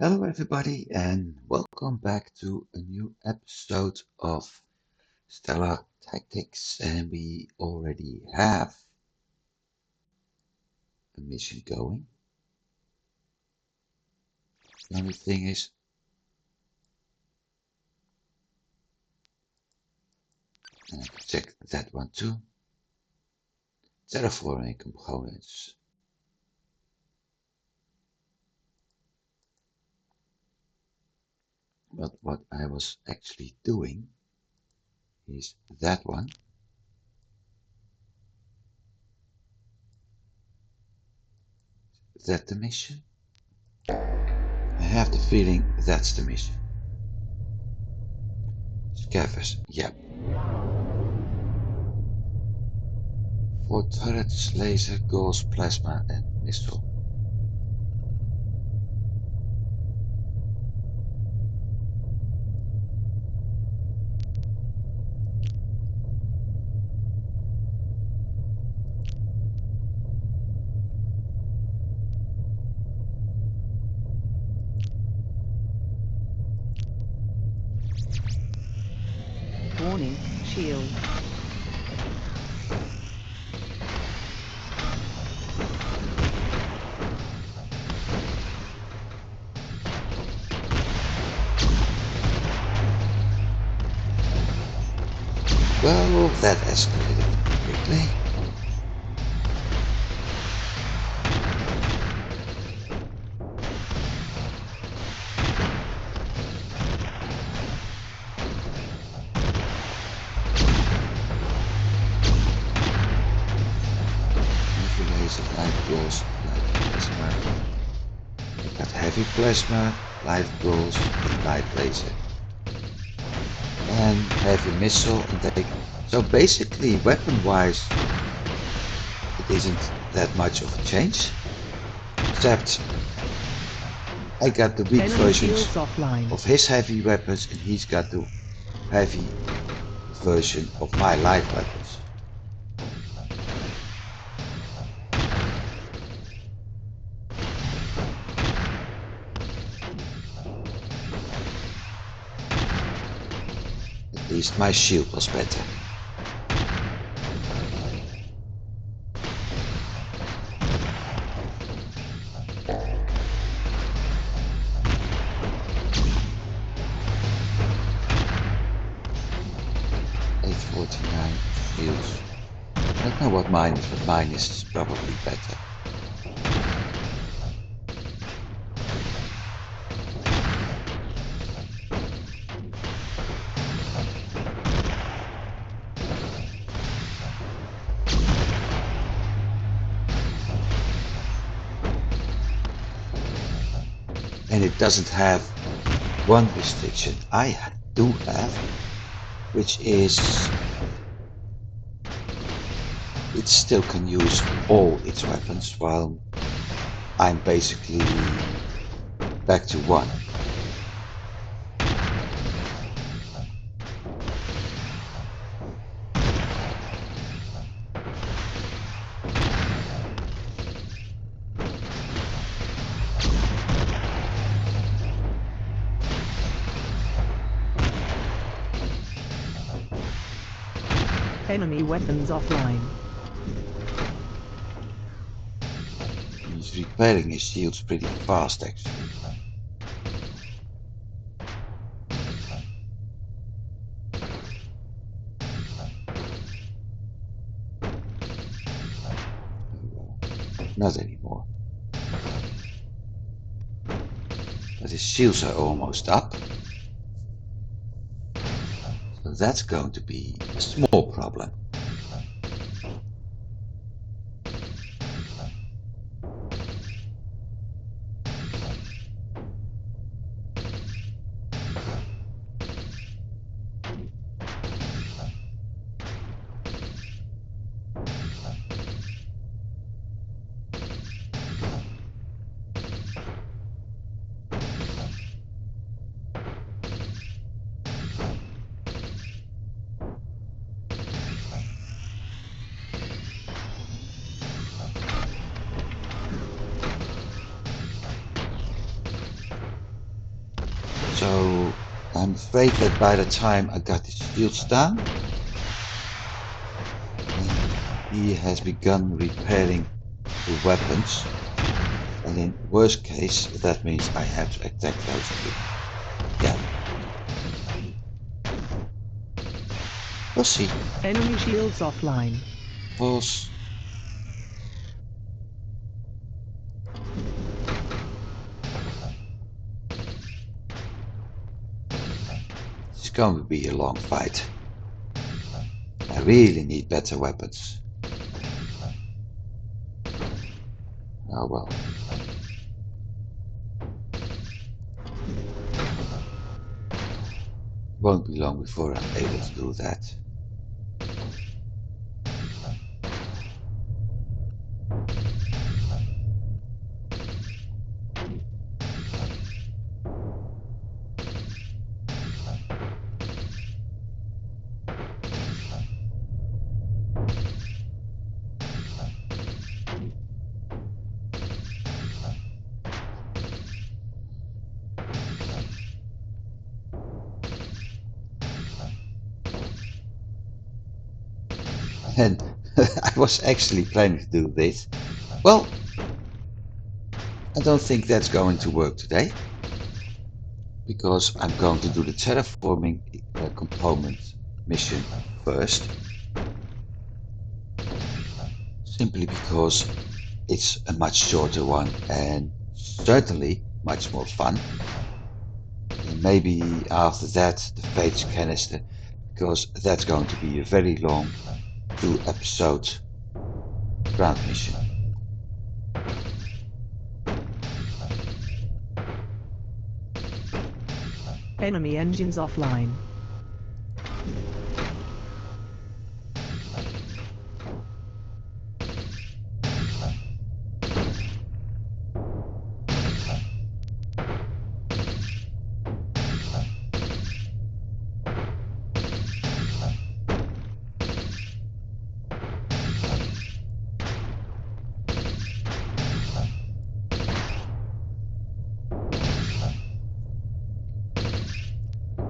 Hello, everybody, and welcome back to a new episode of Stellar Tactics. And we already have a mission going. The only thing is, and I can check that one too, terraforming components. But what I was actually doing is that one. Is that the mission? I have the feeling that's the mission. Scavenge, yeah. 4 turrets, laser, gauze, plasma, and missile. Warning, shield. Well, that escalated quickly. Heavy laser, light gauze, light plasma. I got heavy plasma, light gauze, light laser. And heavy missile intake. So basically, weapon-wise, it isn't that much of a change. Except I got the weak Enemy versions shields offline. of his heavy weapons and he's got the heavy version of my light weapons. At least my shield was better. $849 shields. I don't know what mine is, but mine is probably better. And it doesn't have one restriction I do have, which is it still can use all its weapons while I'm basically back to one. Enemy weapons offline. He's repairing his shields pretty fast actually. Not anymore. But his shields are almost up. So that's going to be a small problem. So I'm afraid that by the time I got the shields down, he has begun repairing the weapons. And in worst case, that means I have to attack those two. Yeah. We'll see. Enemy shields offline. Pause. It's going to be a long fight. I really need better weapons. Oh well. Won't be long before I'm able to do that. And I was actually planning to do this. Well, I don't think that's going to work today, because I'm going to do the terraforming component mission first, simply because it's a much shorter one and certainly much more fun. And maybe after that the Fates canister, because that's going to be a very long 2-episode ground mission. Enemy engines offline.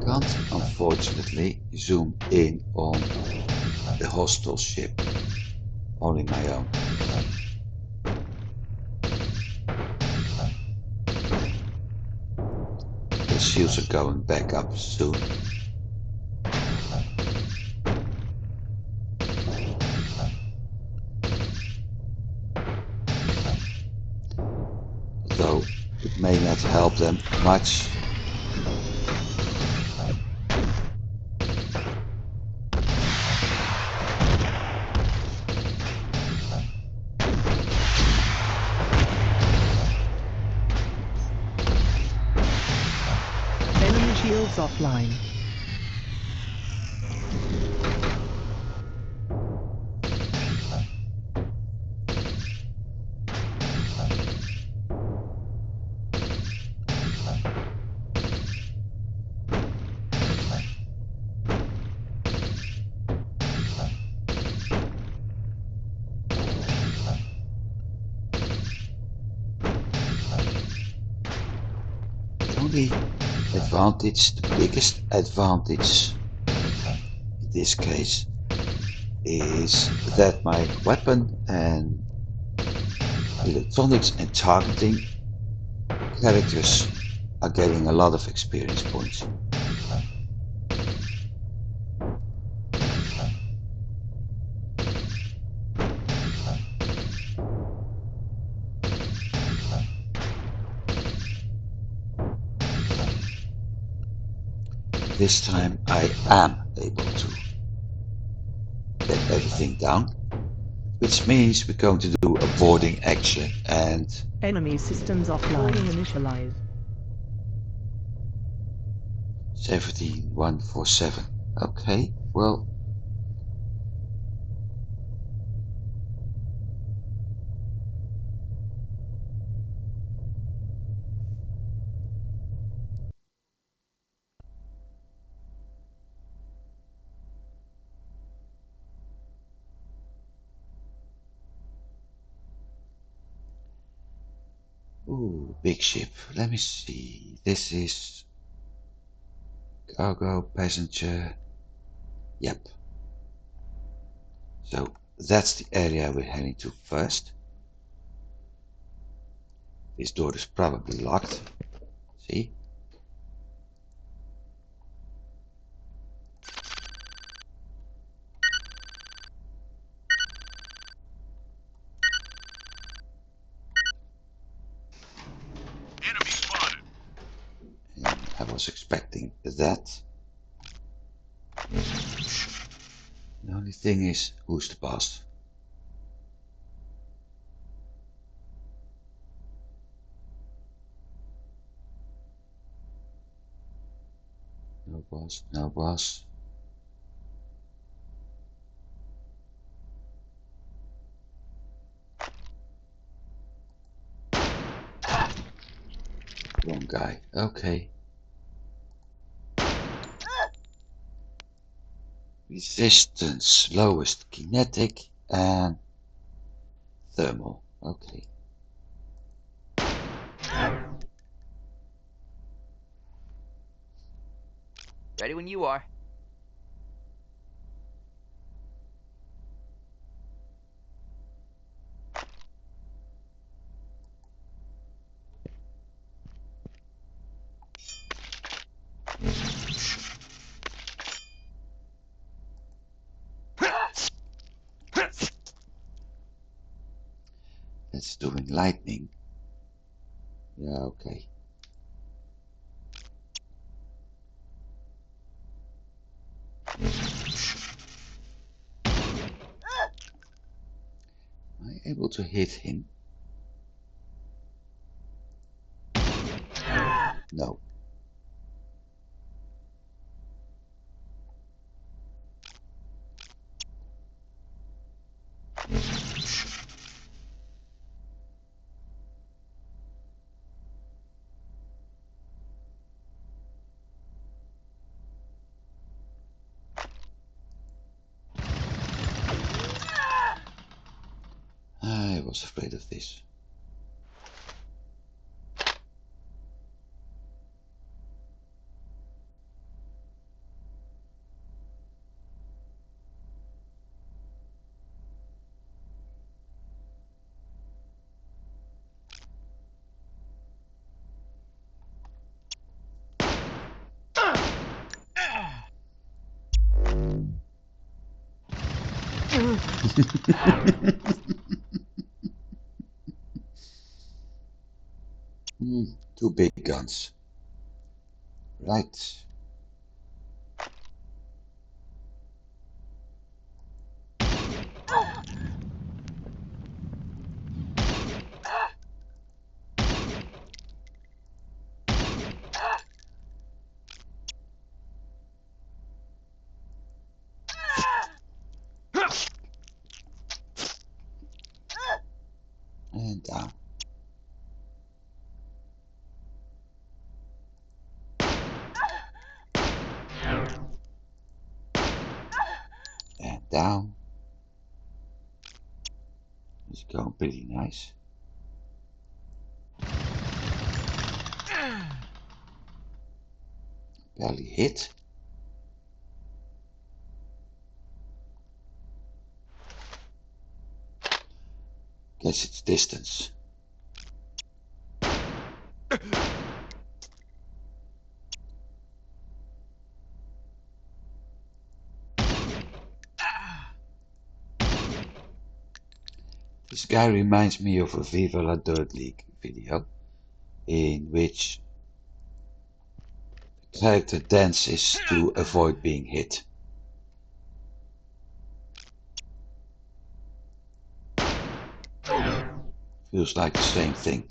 Can't unfortunately zoom in on the hostile ship, only my own. The shields are going back up soon. Though it may not help them much. Enemy shields offline. The only advantage, the biggest advantage in this case, is that my weapon and electronics and targeting characters are getting a lot of experience points. This time I am able to get everything down, which means we're going to do a boarding action and Enemy systems offline. Boarding initialized. 17147. Okay, well, ooh, big ship. Let me see. This is Cargo, passenger. Yep. So that's the area we're heading to first. This door is probably locked. See? Enemy spotted. And I was expecting that. The only thing is, who's the boss? No boss, no boss. Wrong guy. Okay. Resistance, lowest kinetic and thermal. Okay. Ready when you are. That's doing lightning. Yeah, okay. Am I able to hit him? No. I was afraid of this. Two big guns. Right. And down. And down. It's going pretty nice. Barely hit. Guess it's distance. This guy reminds me of a Viva La Dirt League video in which the character dances to avoid being hit. Feels like the same thing.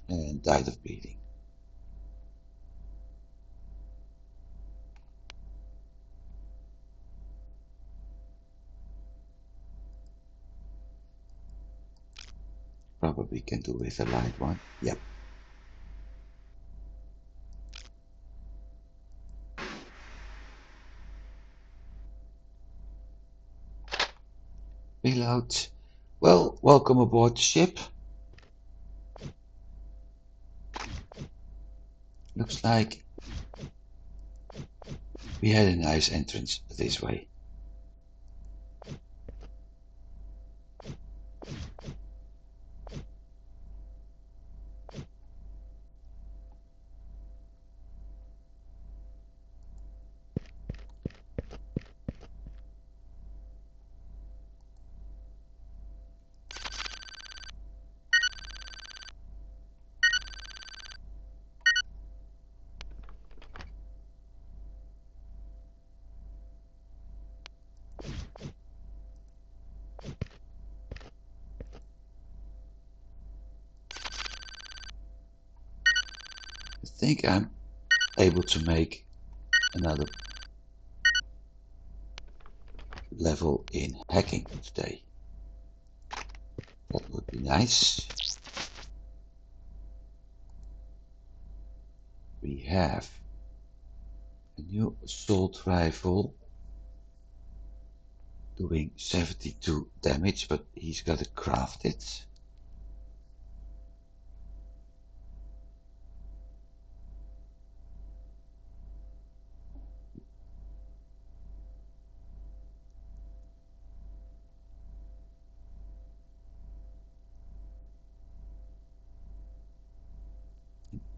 And died of bleeding. Probably can do with a light one. Yep. Reload. Well, welcome aboard the ship. Looks like we had a nice entrance this way. I think I'm able to make another level in hacking today. That would be nice. We have a new assault rifle doing 72 damage, but he's got to craft it.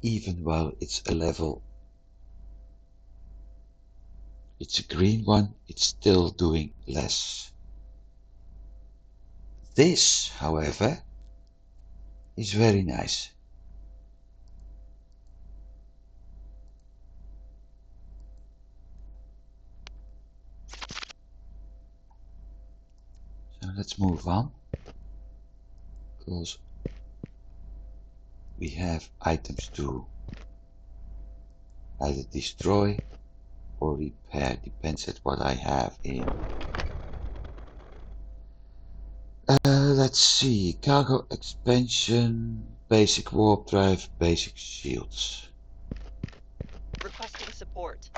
Even while it's a level, it's a green one, it's still doing less. This, however, is very nice. So let's move on, because we have items to either destroy or repair, depends on what I have in. Let's see, cargo expansion, basic warp drive, basic shields. Requesting support.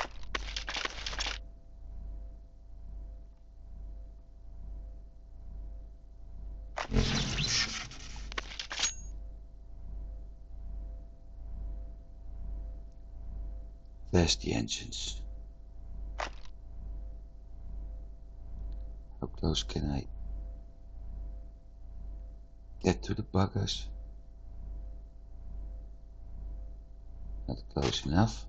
There's the engines. How close can I get to the buggers? Not close enough.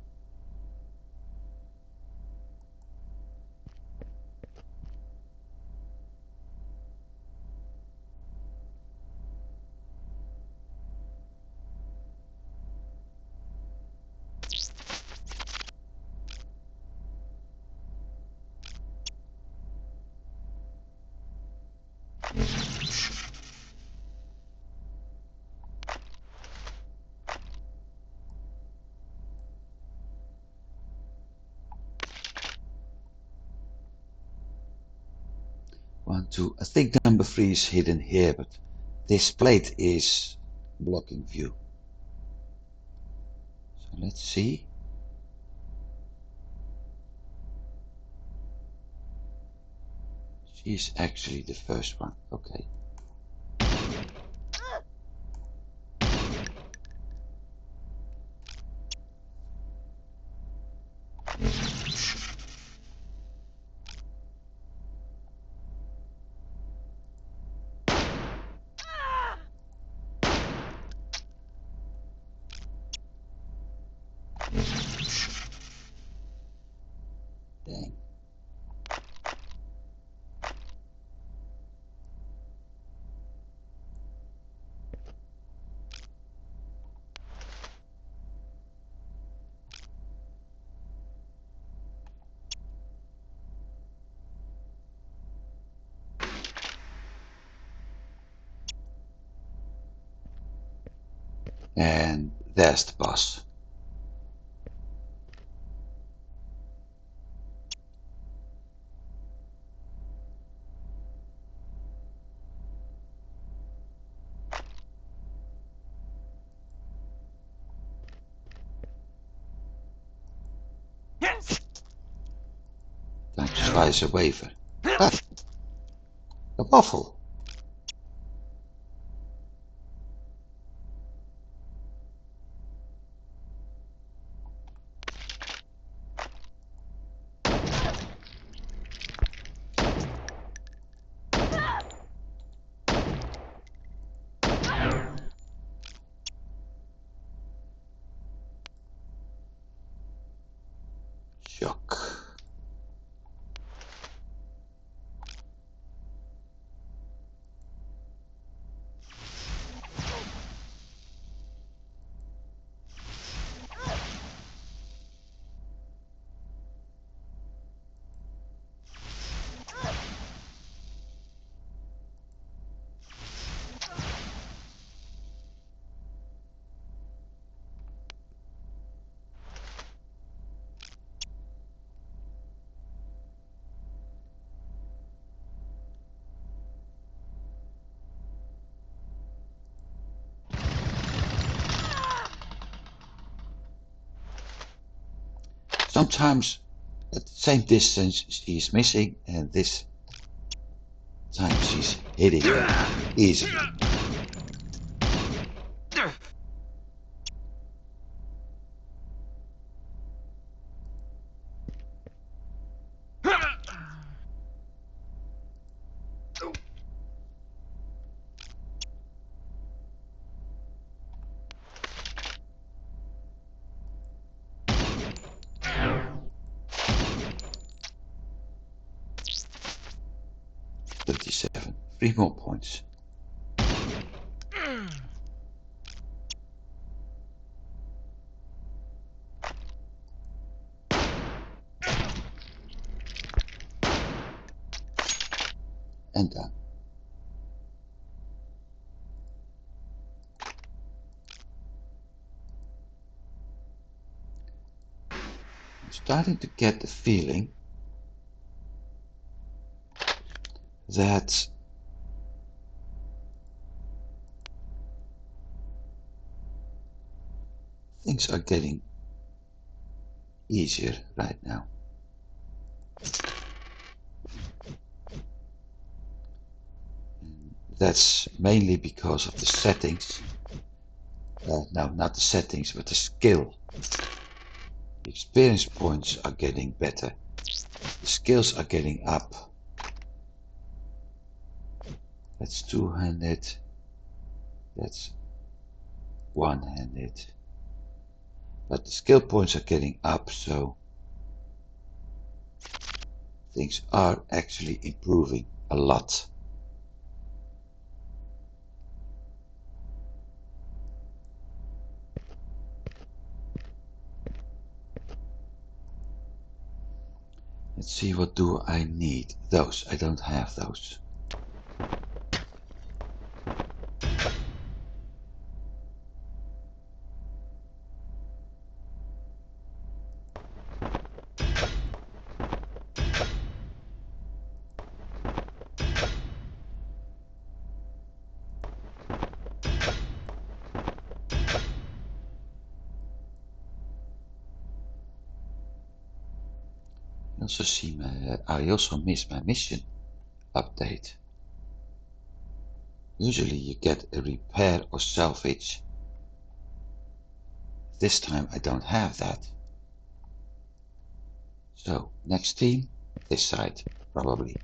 One, two. I think number 3 is hidden here, but this plate is blocking view. So let's see. She's actually the first one. Okay. Dang. And there's the boss. Time to slice a wafer. Ah, A waffle. Shock. Sometimes at the same distance she's missing, and this time she's hitting easily. $37. 3 more points. And done. I'm starting to get the feeling that things are getting easier right now. And that's mainly because of the settings. No, not the settings, but the skill. The experience points are getting better. The skills are getting up. That's two-handed. That's one-handed. But the skill points are getting up, so things are actually improving a lot. Let's see, what do I need? Those. I don't have those. I also miss my mission update. Usually you get a repair or salvage. This time I don't have that. So next team, this side probably.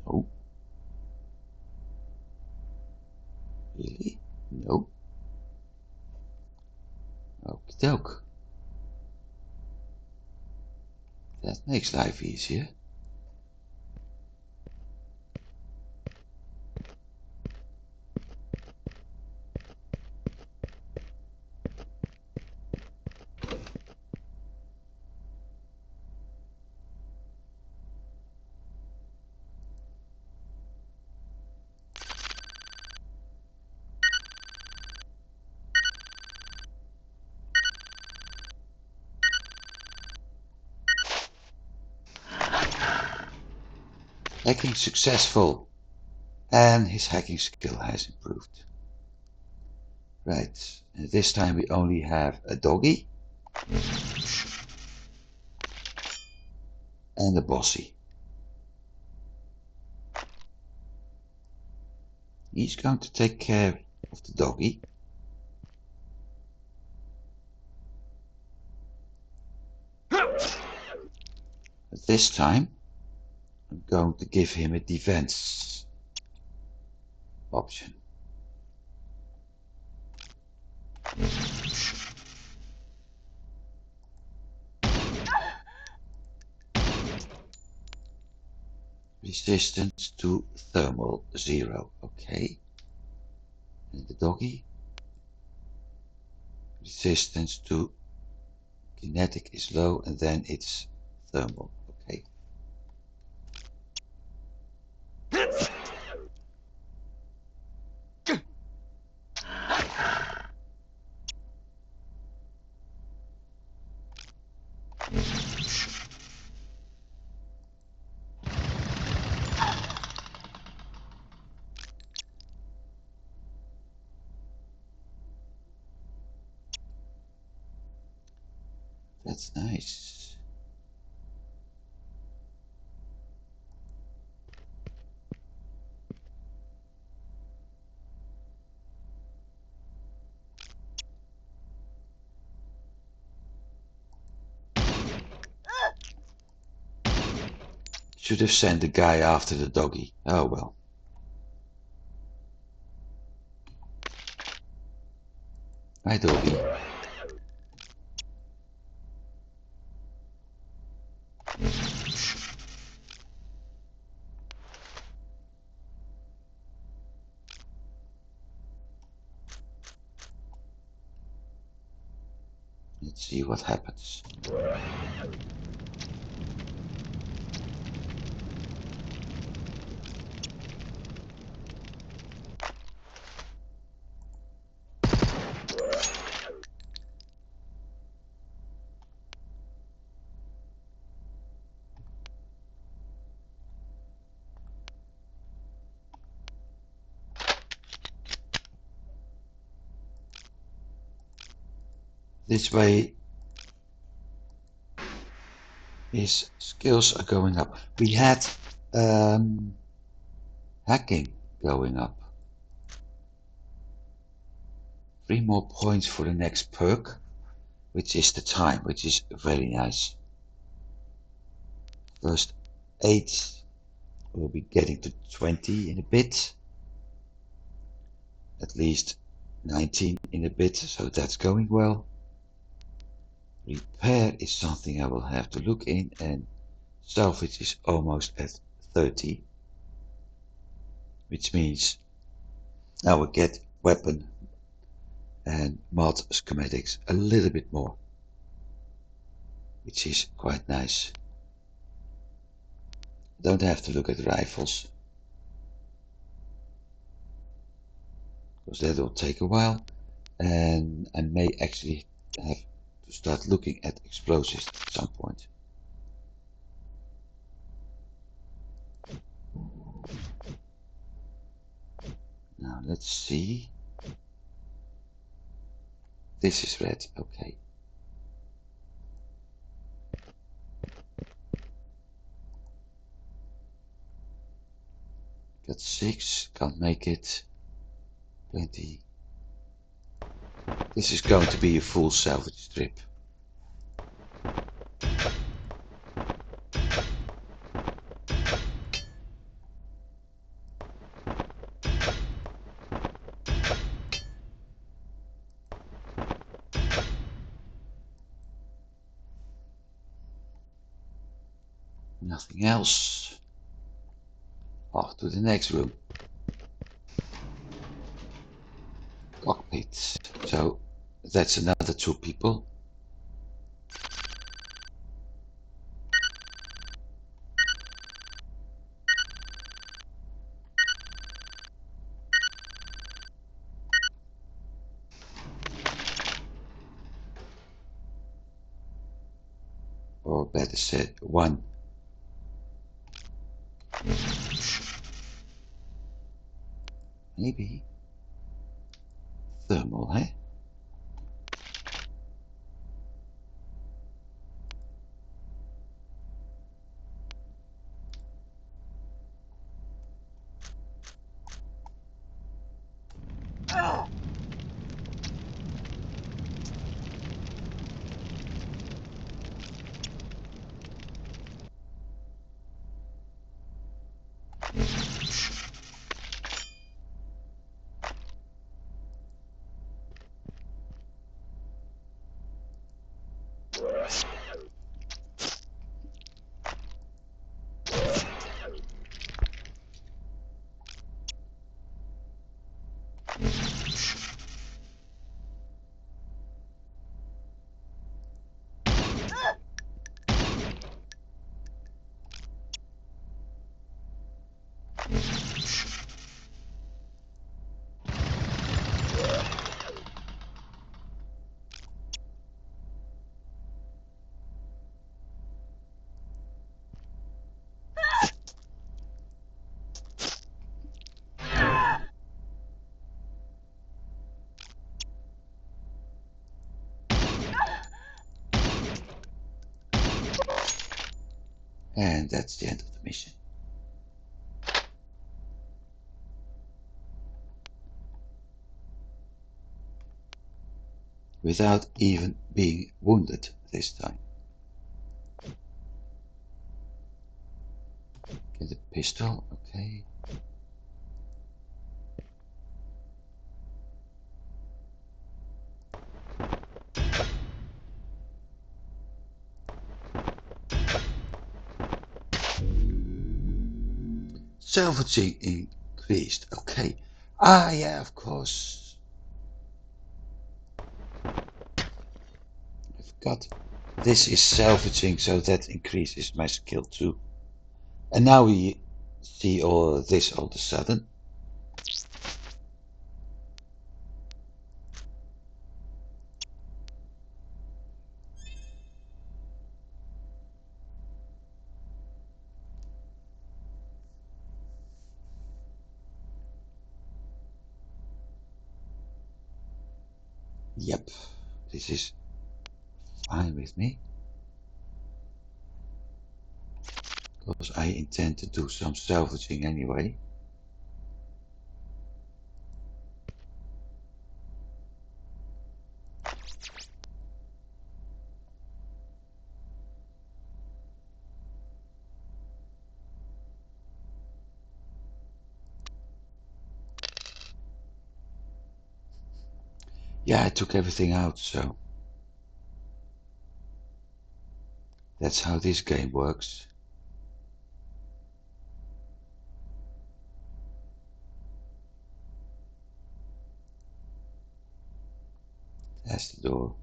No. Really? No. Okie doke. That makes life easier. Hacking successful, and his hacking skill has improved. Right, and this time we only have a doggy. and the bossy. He's going to take care of the doggy. But this time I'm going to give him a defense option. Resistance to thermal 0. Okay. And the doggy. Resistance to kinetic is low, and then it's thermal. Okay. That's nice. Should have sent the guy after the doggy. Oh well. Hi doggy. Let's see what happens. This way his skills are going up. We had hacking going up. 3 more points for the next perk, which is the time, which is very nice. First 8 will be getting to 20 in a bit. At least 19 in a bit, so that's going well. Repair is something I will have to look in, and salvage is almost at 30, which means I will get weapon and mod schematics a little bit more, which is quite nice. Don't have to look at rifles, because that will take a while, and I may actually have to start looking at explosives at some point. Now let's see. This is red, okay. Got 6, can't make it. 20. This is going to be a full salvage strip. Nothing else. Off to the next room. Cockpit. So that's another 2 people. Or better said, 1. Maybe thermal, eh? And that's the end of the mission. Without even being wounded this time. Get a pistol, okay. Salvaging increased, okay. Ah, yeah, of course. I forgot. This is salvaging, so that increases my skill too. And now we see all this all of a sudden. Yep, this is fine with me. Because I intend to do some salvaging anyway. Yeah, I took everything out, so that's how this game works. That's the door.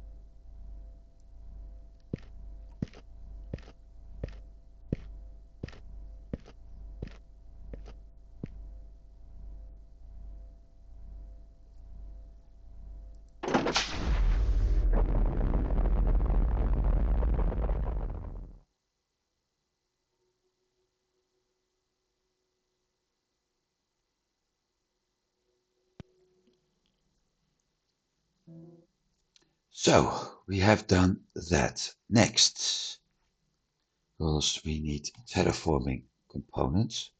So, we have done that. Next, because we need terraforming components.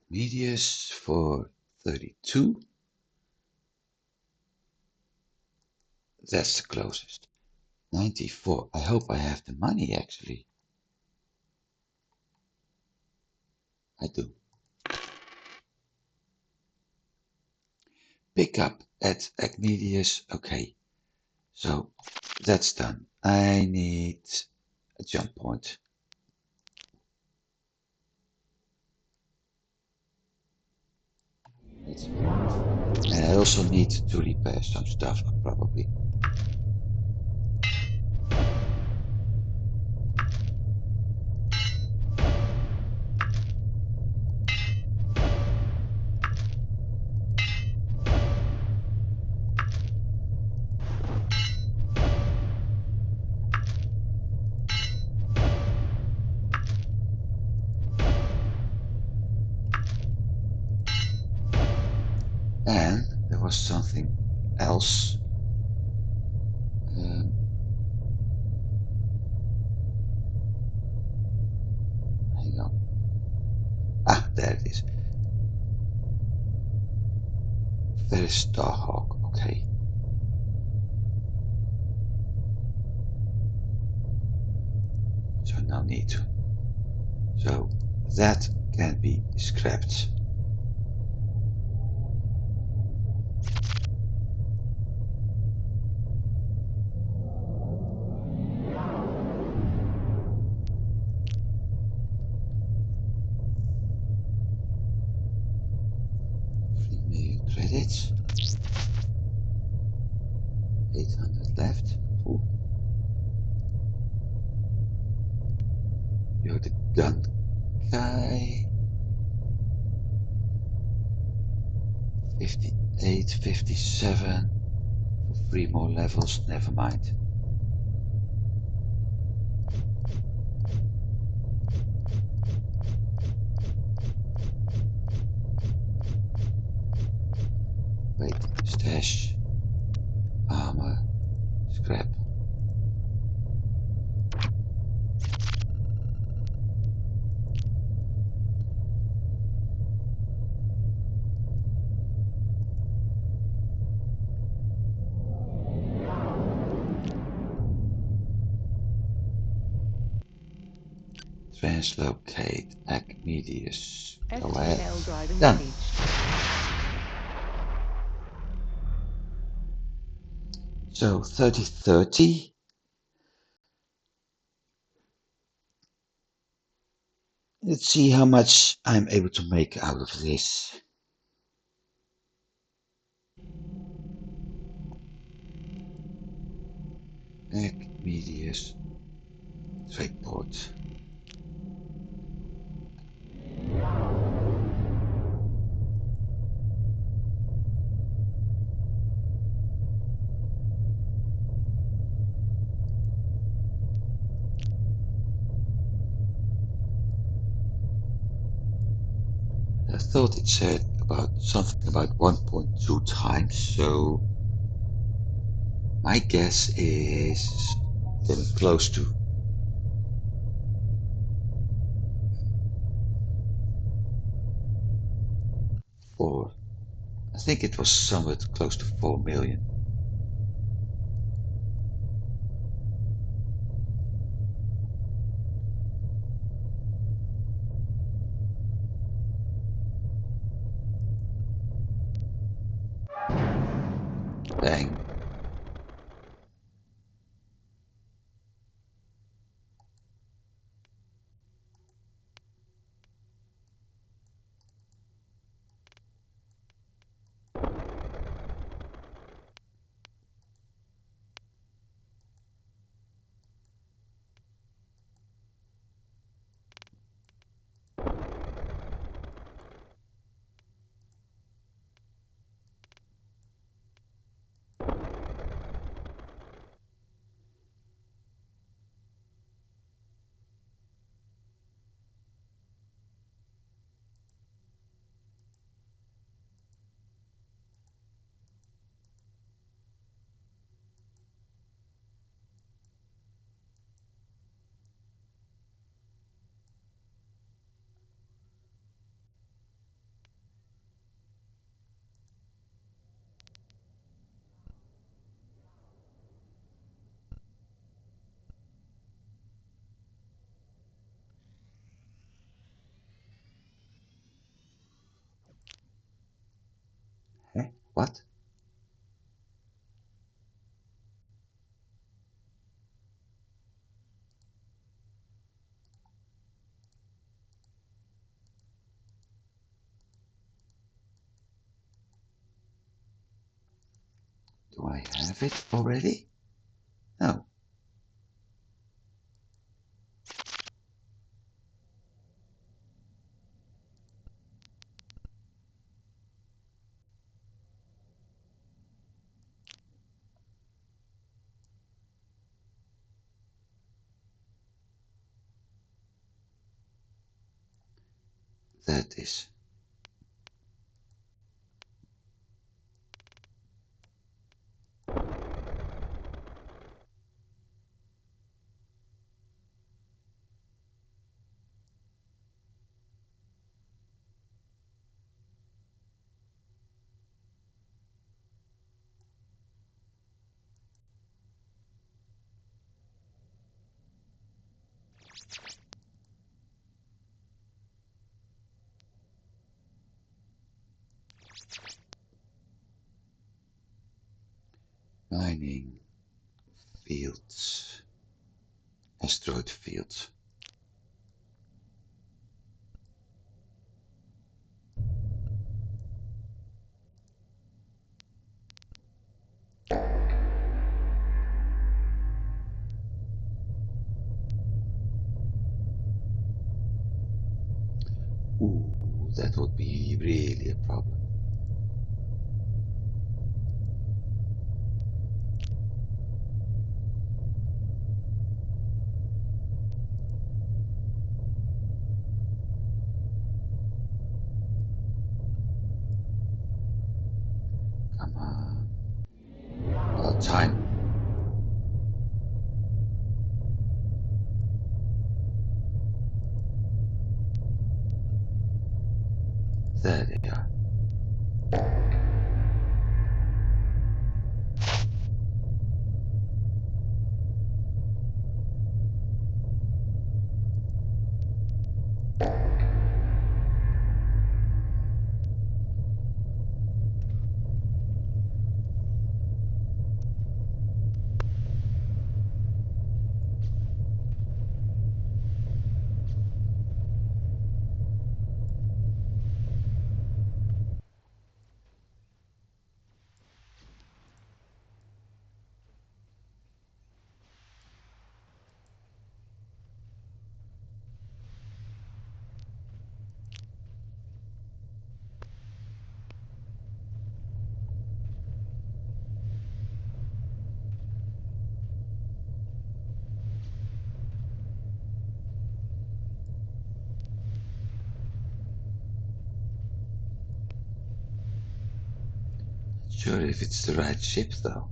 Medius for 32. That's the closest. 94. I hope I have the money actually. I do. Pick up at Agmedius. Okay, so that's done. I need a jump point. That's enough. And I also need to repair some stuff, probably. And there was something else. Hang on. Ah, there it is. There is Starhawk. Okay. So no need to. So that can be scrapped. Free mail credits. 800. 100 left. Ooh. You're the gun guy. 58, 57. For 3 more levels, never mind. Wait, stash, armor, scrap. Translocate, Acmedius. Go ahead. FTL drive Done. engaged. So 30-30. Let's see how much I'm able to make out of this. Acmedius trade port. I thought it said about something about 1.2 times, so my guess is getting close to. Or I think it was somewhat close to 4 million. Bang. Eh? What? Do I have it already? No. That is. Mining fields. Asteroid fields. Ooh, that would be really a problem. Come on. About time. There they are. Sure if it's the right ship though.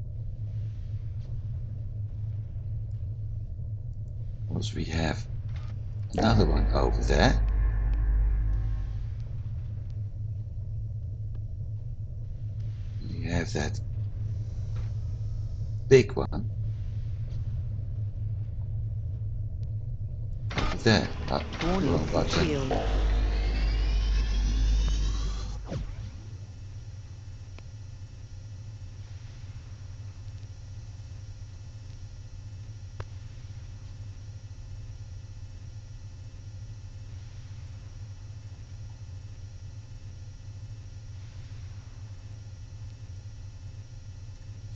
Because we have another one over there. We have that big one over there. Warning, Wrong button. shield.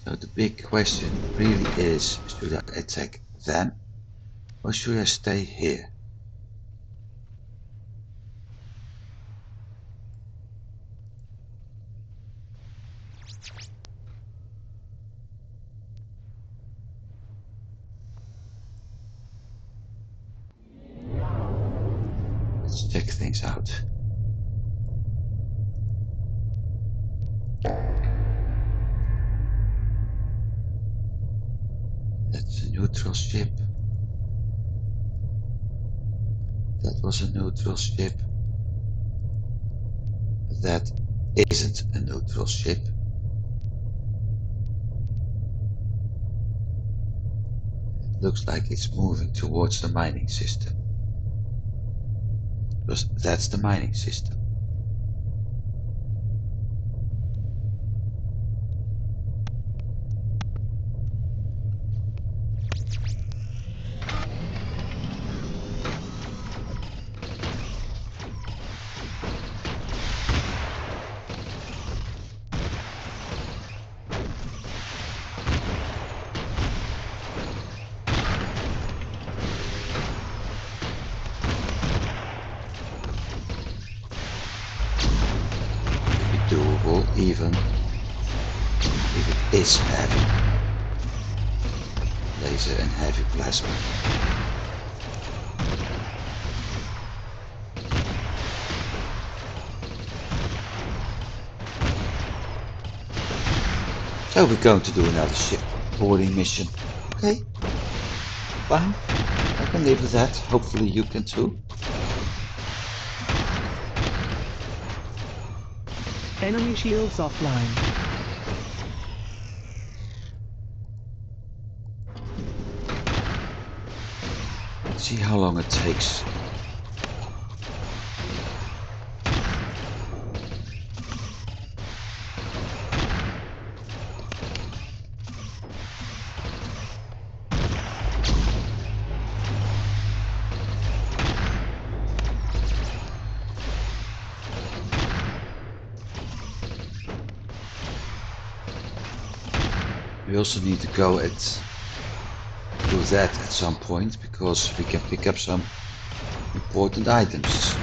So the big question really is, should I attack them or should I stay here? Let's check things out. That's a neutral ship. That was a neutral ship. That isn't a neutral ship. It looks like it's moving towards the mining system. Because that's the mining system. Doable even if it is heavy. Laser and heavy plasma. So we're going to do another ship boarding mission. Okay, fine. I can live with that. Hopefully you can too. Enemy shields offline. Let's see how long it takes. We also need to go at do that at some point because we can pick up some important items.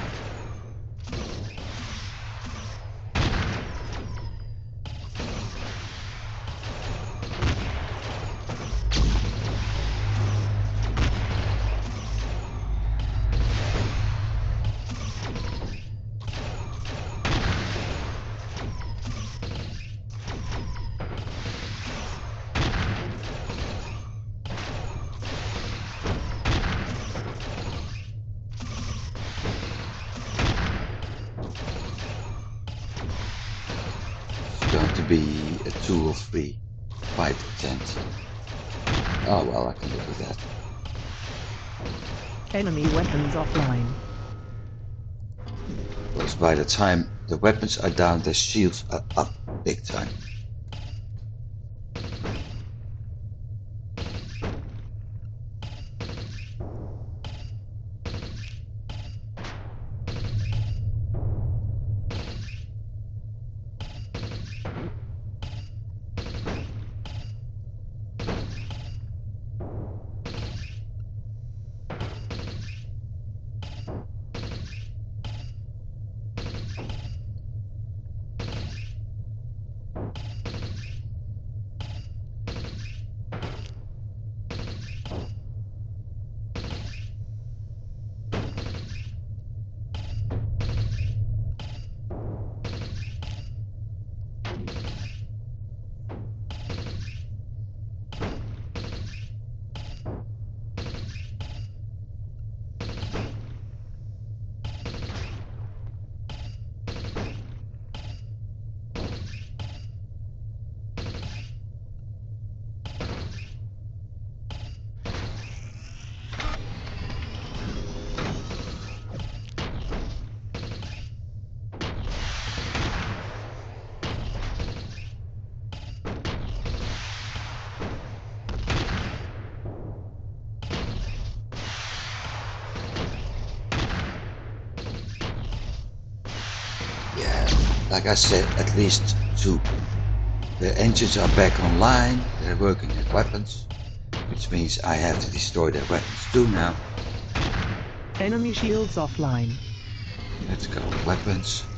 be a 2 or 3 fight tent. Oh well, I can live with that. Enemy weapons offline. Because by the time the weapons are down, their shields are up big time. Yeah, like I said, at least 2. The engines are back online, they're working at weapons, which means I have to destroy their weapons too now. Enemy shields offline. Let's go, weapons.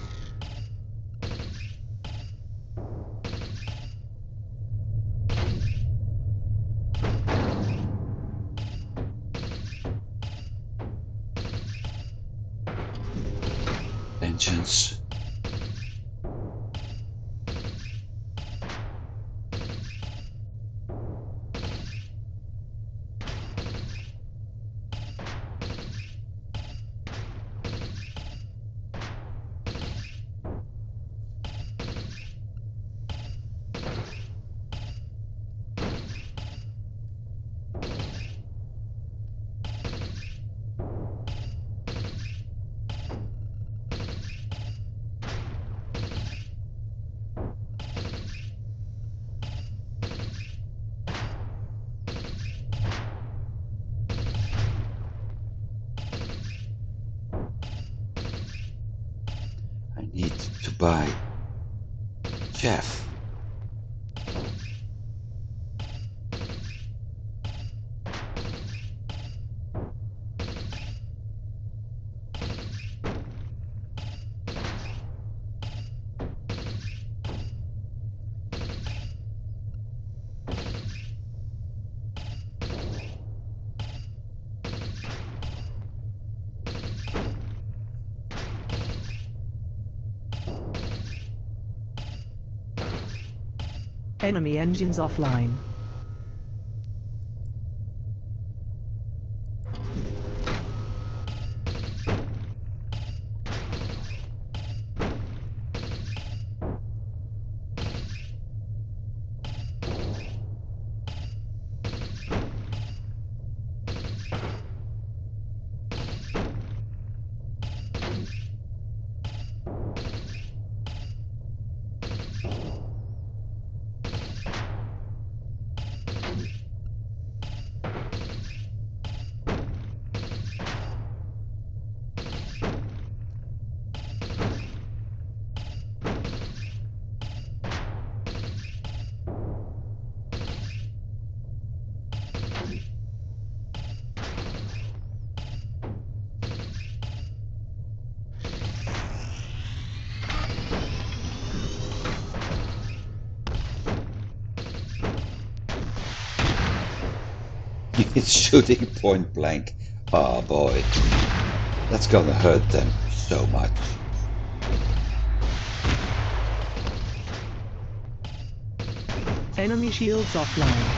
Engines. I need to buy Jeff. Enemy engines offline. It's shooting point blank. Oh boy. That's gonna hurt them so much. Enemy shields offline.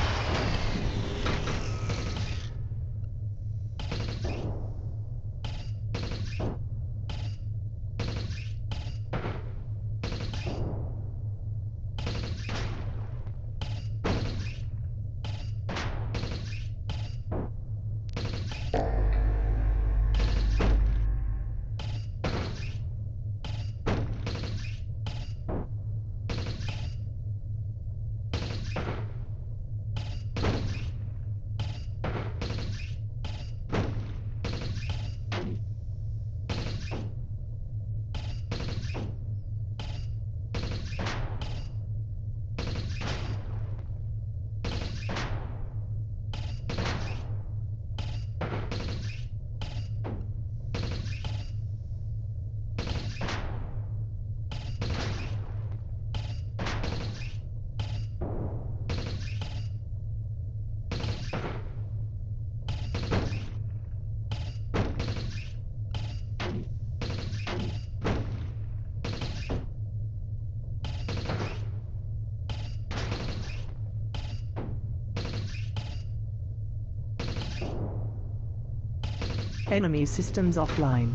Enemy systems offline.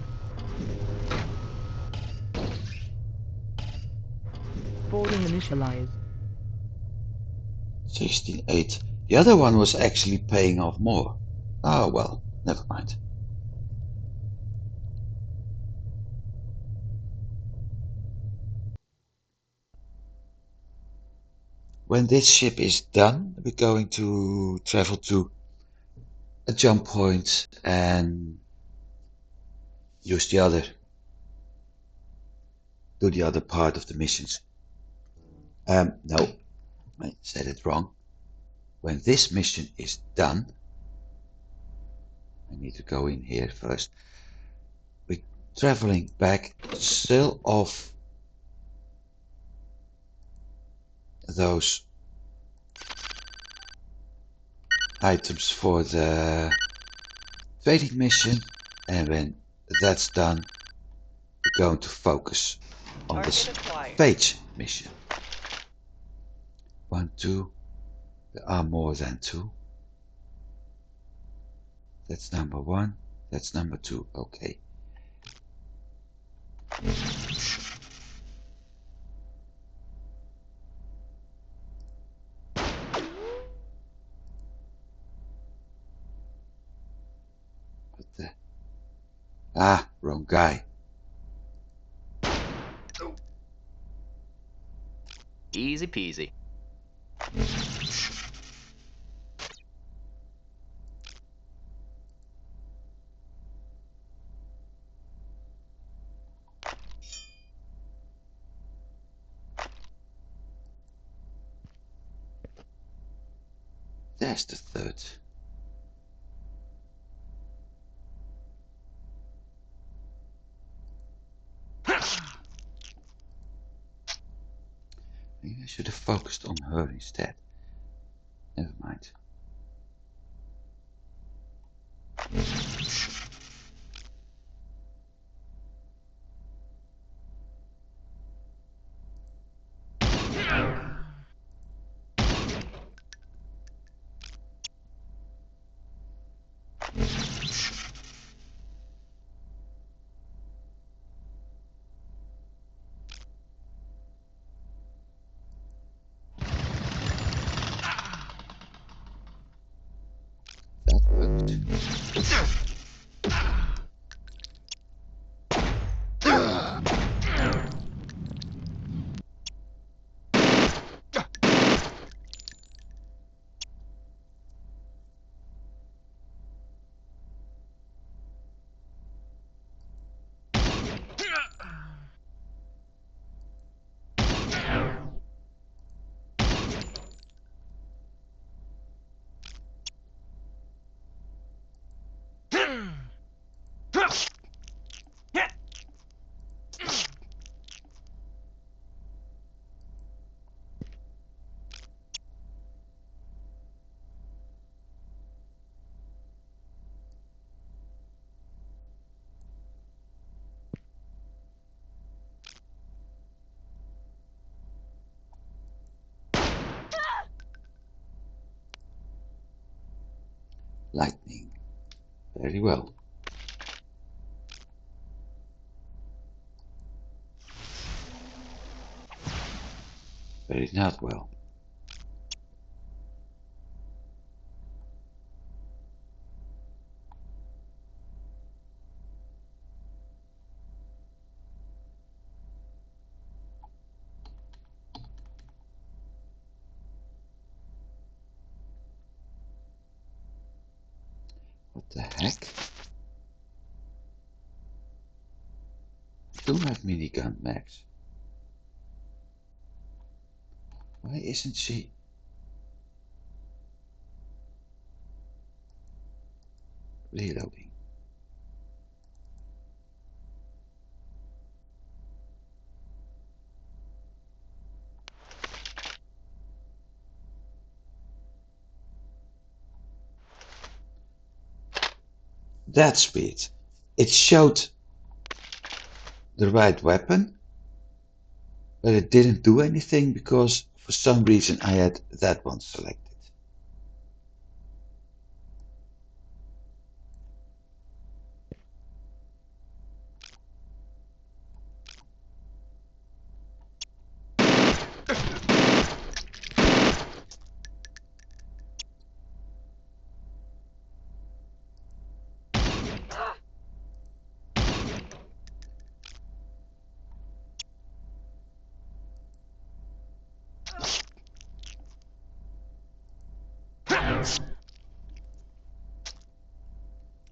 Boarding initialized. 16.8. The other one was actually paying off more. Oh well, never mind. When this ship is done, we're going to travel to a jump point and use do the other part of the missions. No, I said it wrong. When this mission is done, I need to go in here first. We're traveling back, sell off those items for the trading mission, and when that's done, we're going to focus on the Target acquired. salvage mission. 1, 2. There are more than 2. That's number 1. That's number 2. Okay. What the? Ah, wrong guy. Easy peasy. There's the third. Maybe I should have focused on her instead. Never mind. That worked. Lightning. Very well. Very not well. What the heck? I do have minigun max. Why isn't she? Reloading. That's weird. It showed the right weapon, but it didn't do anything because for some reason I had that one selected.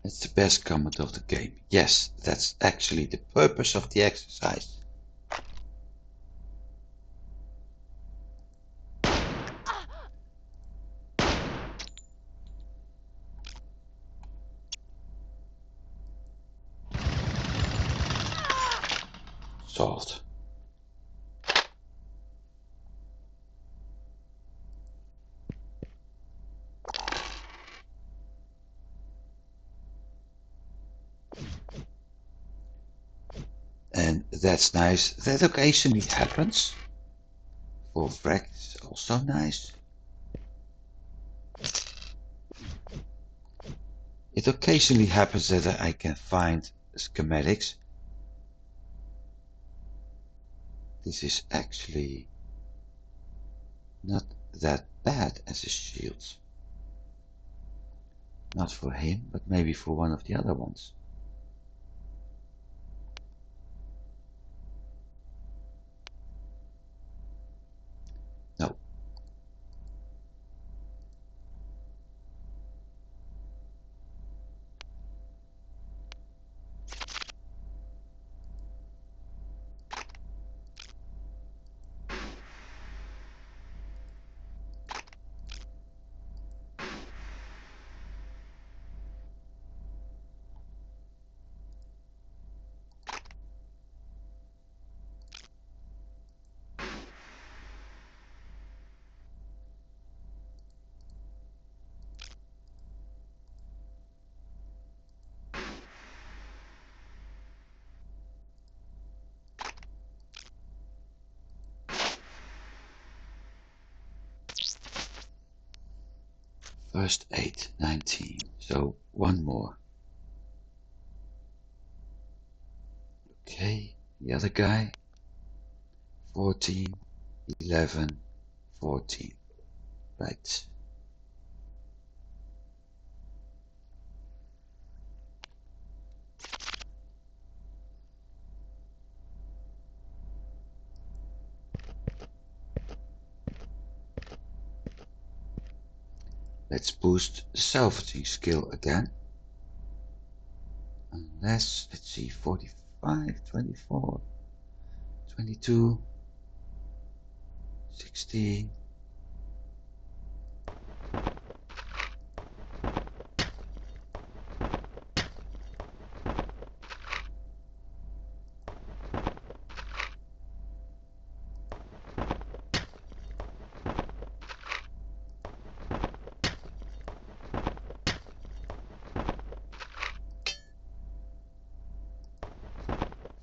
It's the best comment of the game. Yes, that's actually the purpose of the exercise. Solved. And that's nice. That occasionally happens. For frag is also nice. It occasionally happens that I can find schematics. This is actually not that bad as a shield. Not for him, but maybe for one of the other ones. No. First 8, 19. So one more. Okay, the other guy. 14, 11, 14. Right. Let's boost the salvaging skill again. Unless, let's see, 45, 24, 22, 16.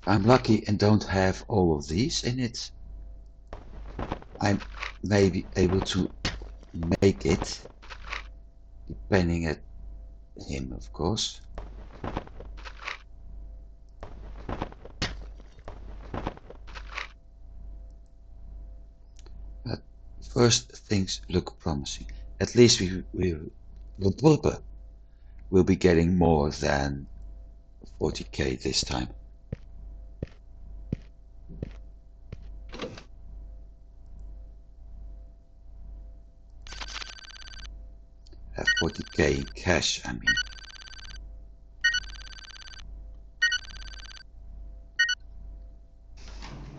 I'm lucky and don't have all of these in it. I may be able to make it, depending at him, of course. But first things look promising. At least we'll be getting more than 40k this time. Have 40k in cash, I mean.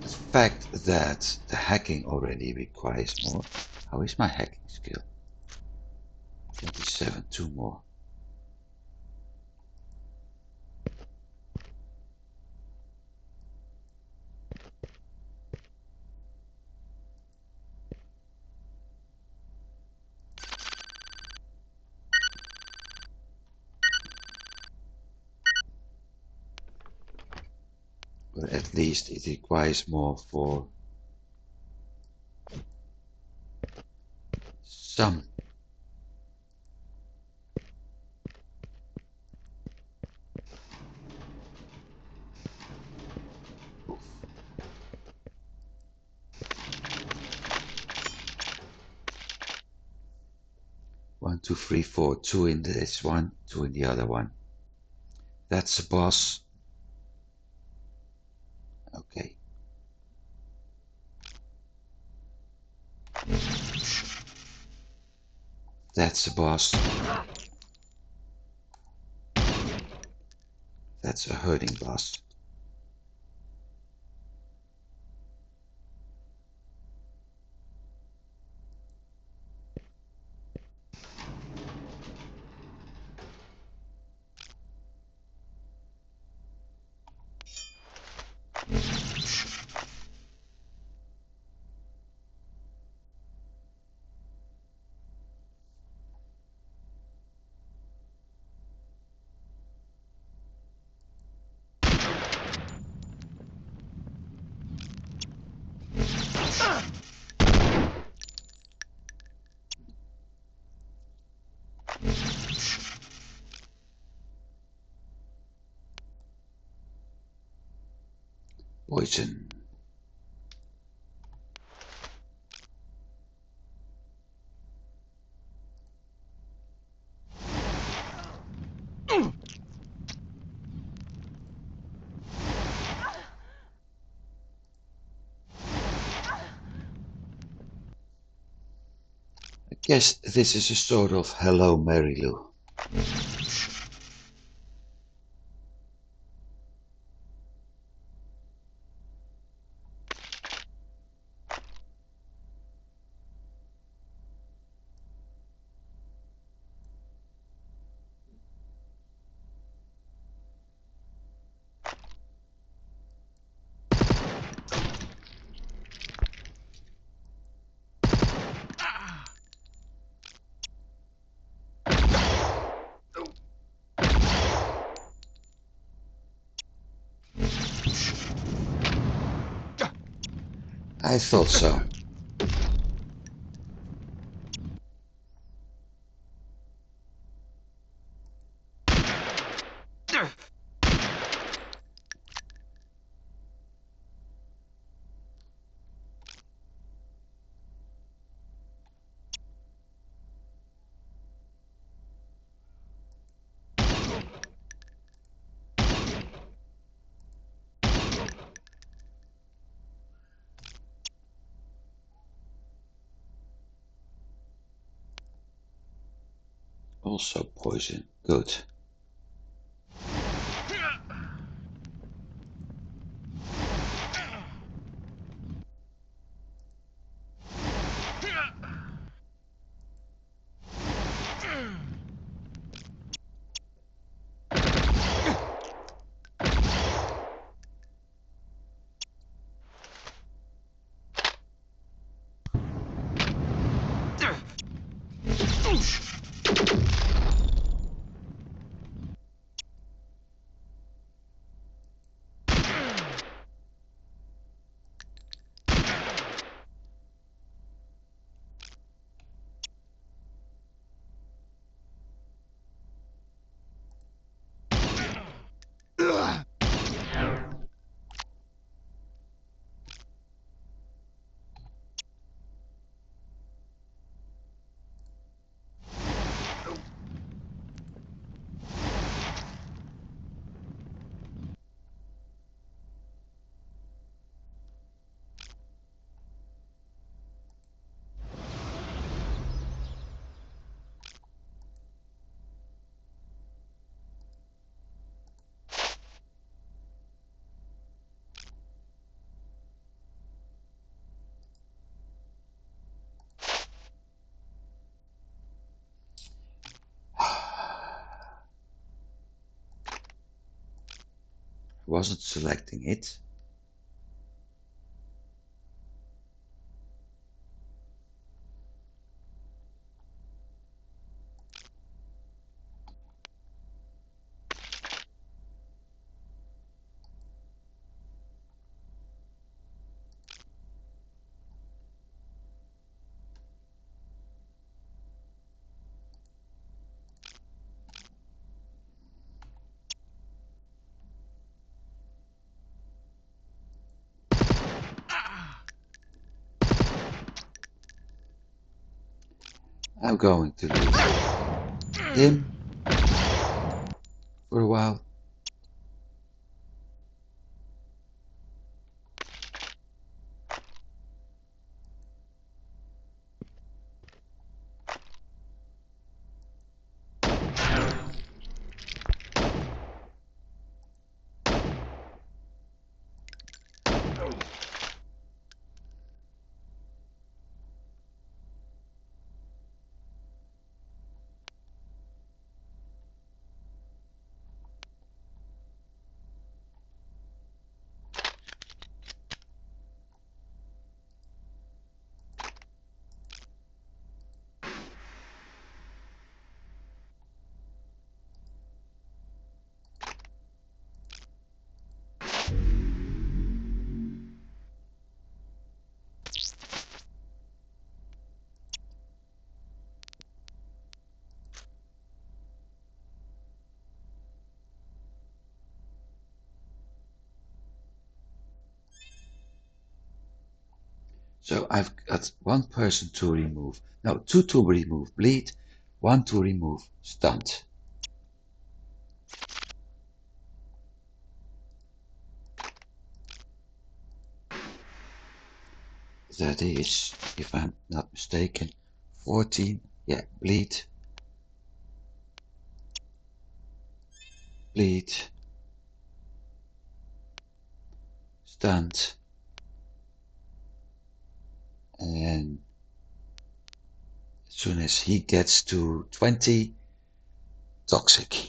The fact that the hacking already requires more. How is my hacking skill? 27, 2 more. But at least it requires more for some. One, two, three, four. Two in this one, two in the other one. That's the boss. Okay. That's the boss. That's a hurting boss. Poison. I guess this is a sort of hello Mary Lou. I thought so. Also poison. Good. Wasn't selecting it. I'm going to leave him for a while. So I've got one person to remove. No, two to remove bleed, one to remove stunt. That is, if I'm not mistaken, 14. Yeah, bleed. Bleed. Stunt. And as soon as he gets to 20, toxic.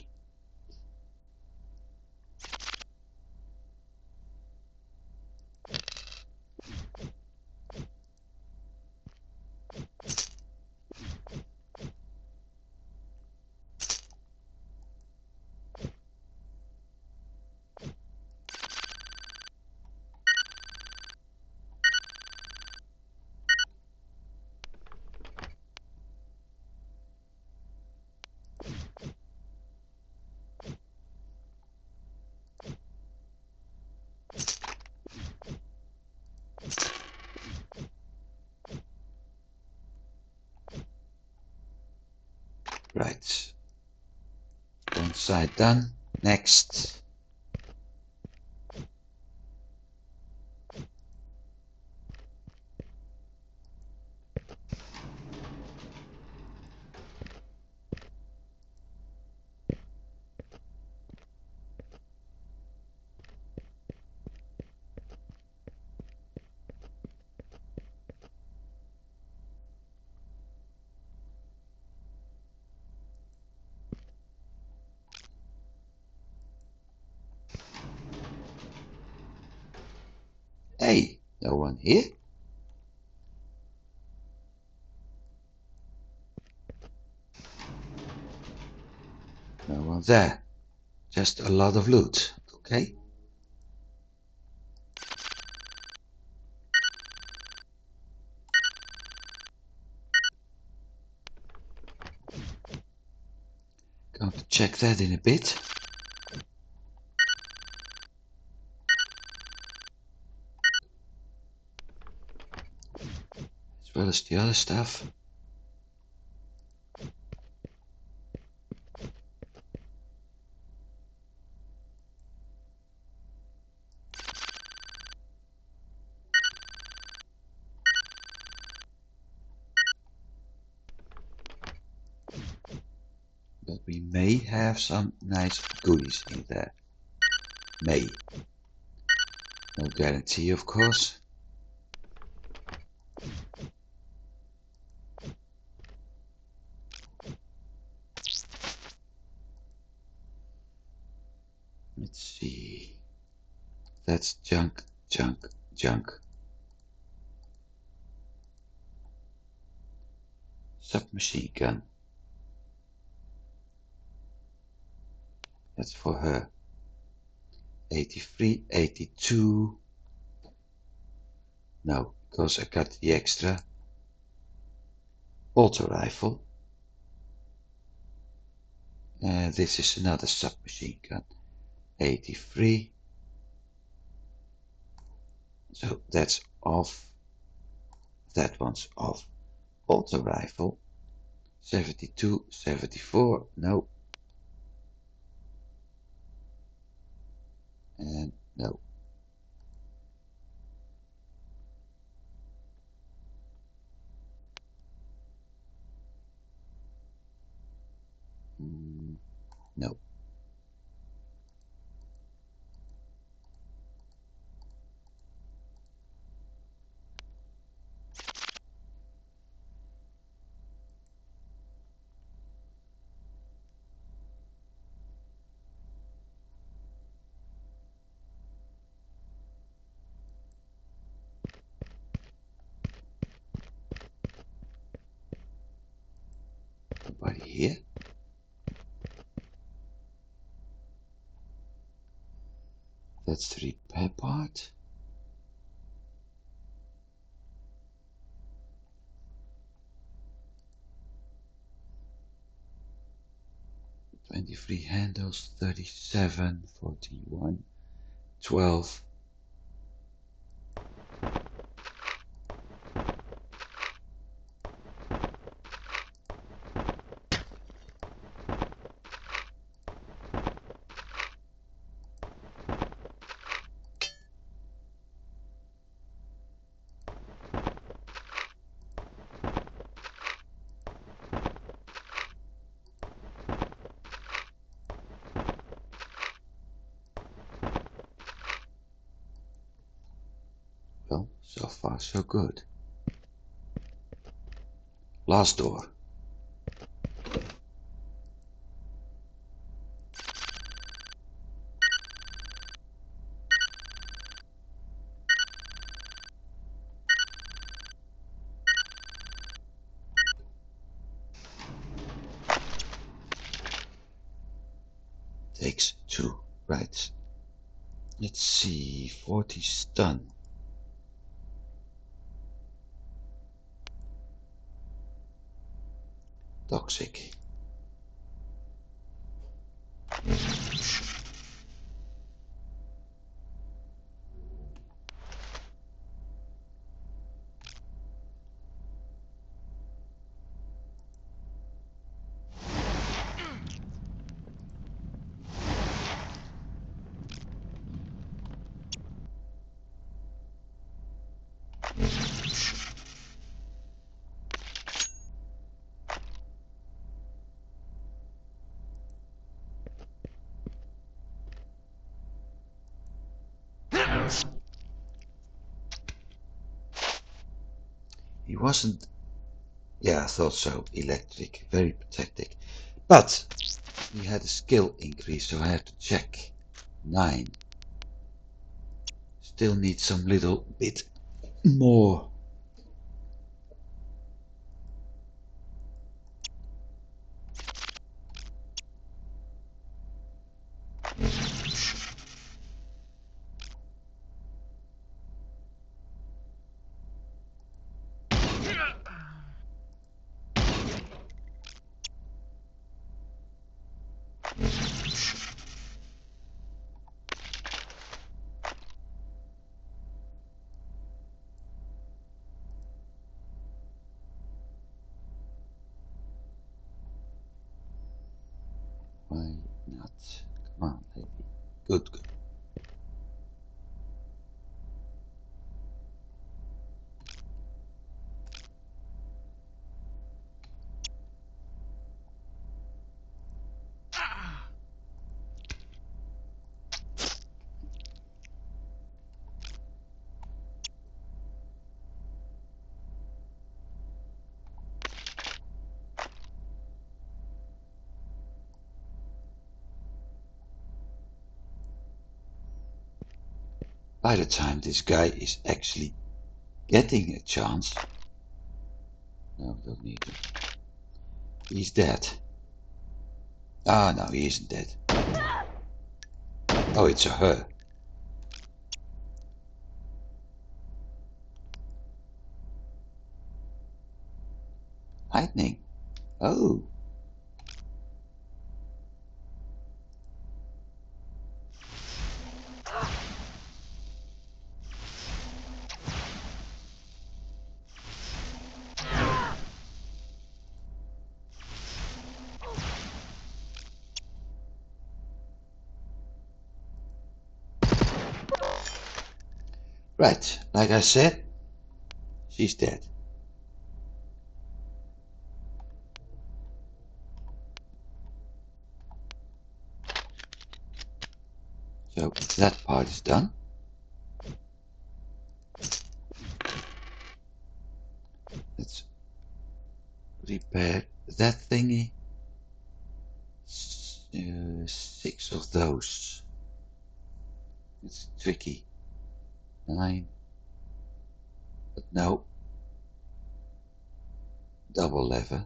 Right. One side done. Next. Hey, no one here? No one there. Just a lot of loot. Okay. Going to check that in a bit. As well as the other stuff. But we may have some nice goodies in there. May. No guarantee, of course. Let's see. That's junk, junk, junk. Submachine gun. That's for her. 83, 82. No, because I got the extra. Auto rifle. This is another submachine gun. 83. So that's off. That one's off. Auto rifle. 72, 74. No. And no. No. Nobody here. That's the repair part. Twenty-three handles, 37, 41, 12. Well, so far so good. Last door. Takes 2. Right. Let's see. 40 stun. Toxic. He wasn't. Yeah, I thought so. Electric. Very protective. But he had a skill increase, so I have to check. 9. Still need some little bit more. Why not? Come on, baby. Good, good. By the time this guy is actually getting a chance. No, don't need to. He's dead. Ah, no, he isn't dead. Oh, it's a her. Lightning. Oh. Right, like I said, she's dead. So that part is done. Let's repair that thingy. 6 of those. It's tricky. 9. But no. Double lever.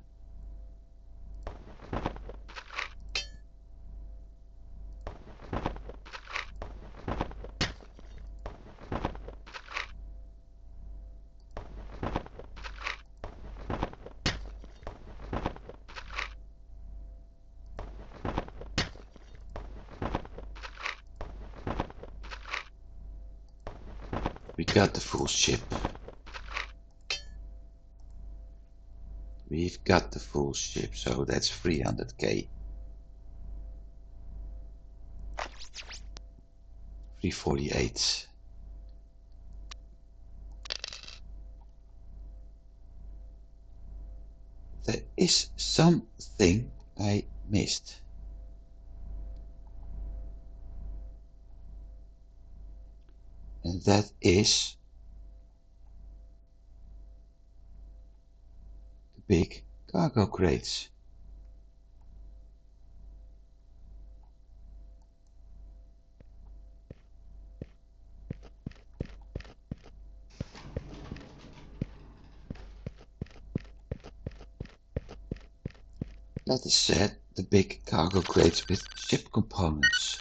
We got the full ship. We've got the full ship, so that's 300k. 348. There is something I missed. And that is big cargo crates. That is said, the big cargo crates with ship components.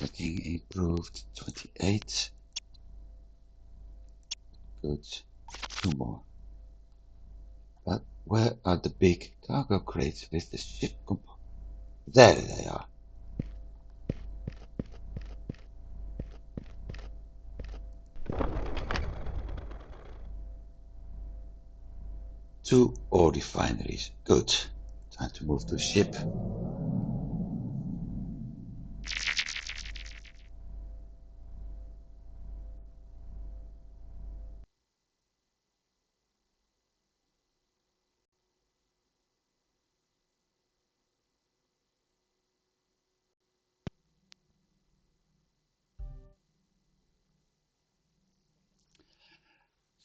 Looking improved 28. Good. 2 more. But where are the big cargo crates with the ship components? There they are. Two ore refineries. Good. Time to move to ship.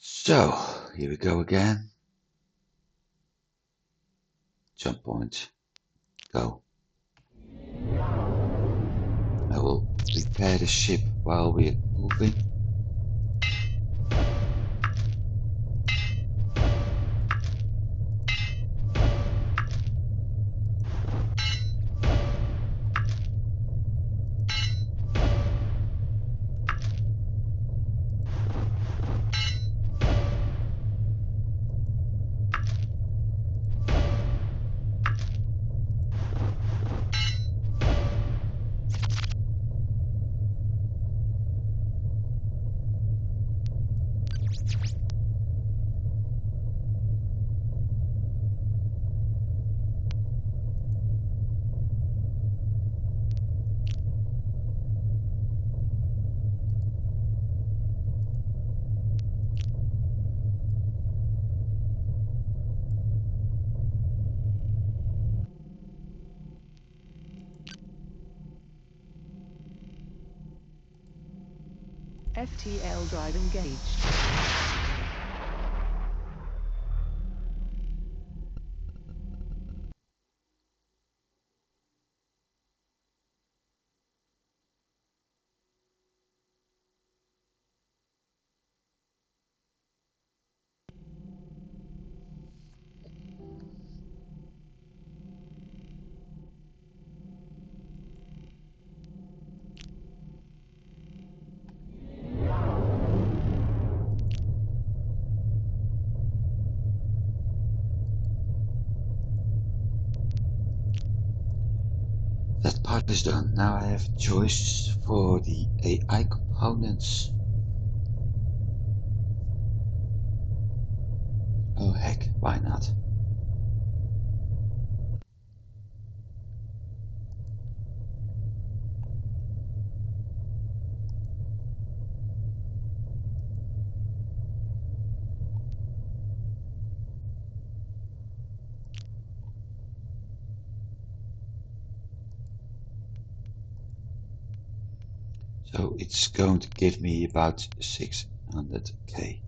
So, here we go again. Jump point. Go. I will repair the ship while we're moving. FTL drive engaged. That part is done. Now I have choice for the AI components. Oh heck, why not? So it's going to give me about 600k.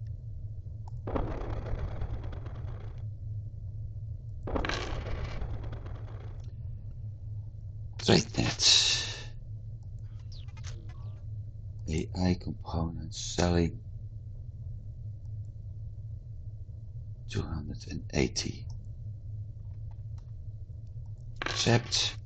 Trade net. AI components selling 280. Accept.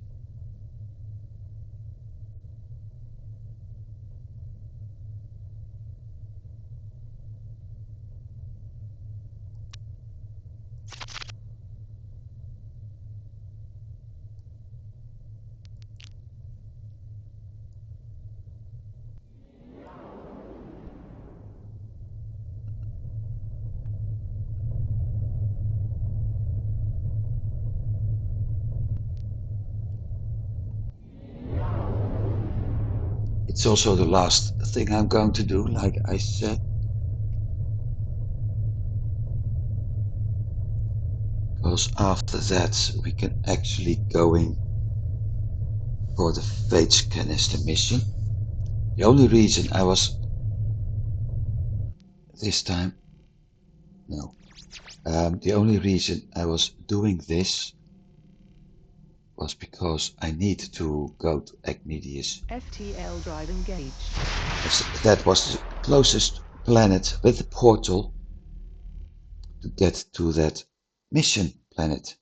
It's also the last thing I'm going to do, like I said. because after that we can actually going for the phage canister mission. The only reason I was this time, no, the only reason I was doing this was because I need to go to Agmedius. FTL drive engaged. That was the closest planet with the portal to get to that mission planet.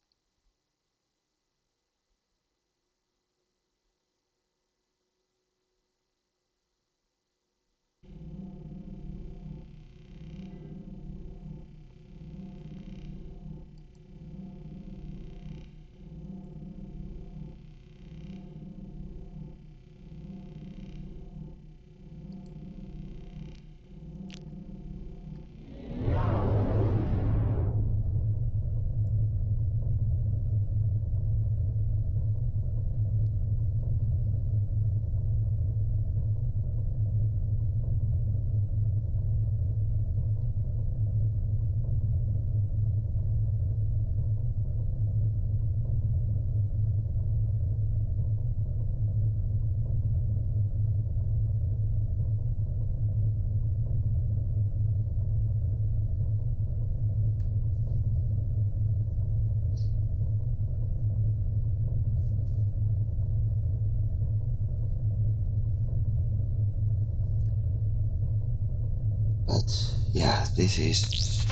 But yeah, this is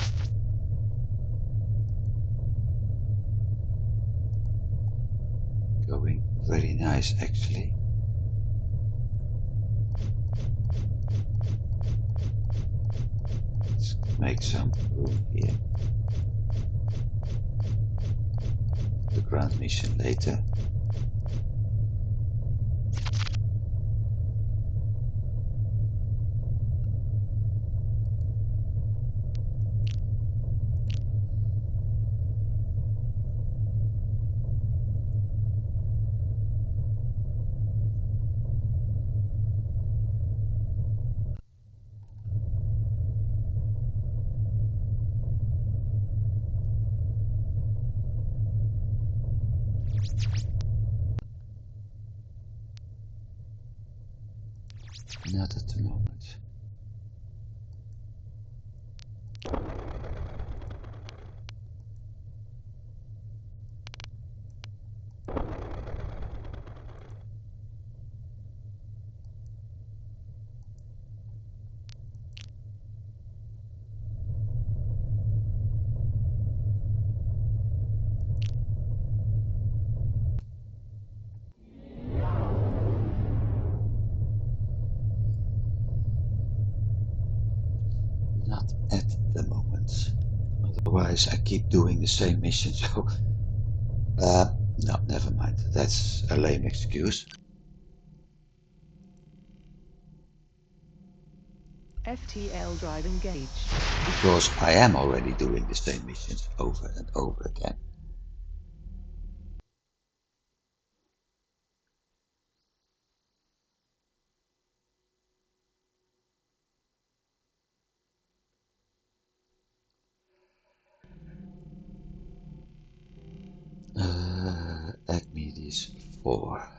going very nice actually. Let's make some room here. The ground mission later. Not at the moment. Not at the moment. Otherwise I keep doing the same mission, so no, never mind. That's a lame excuse. FTL drive engaged. Because I am already doing the same missions over and over again. Agmedius 4.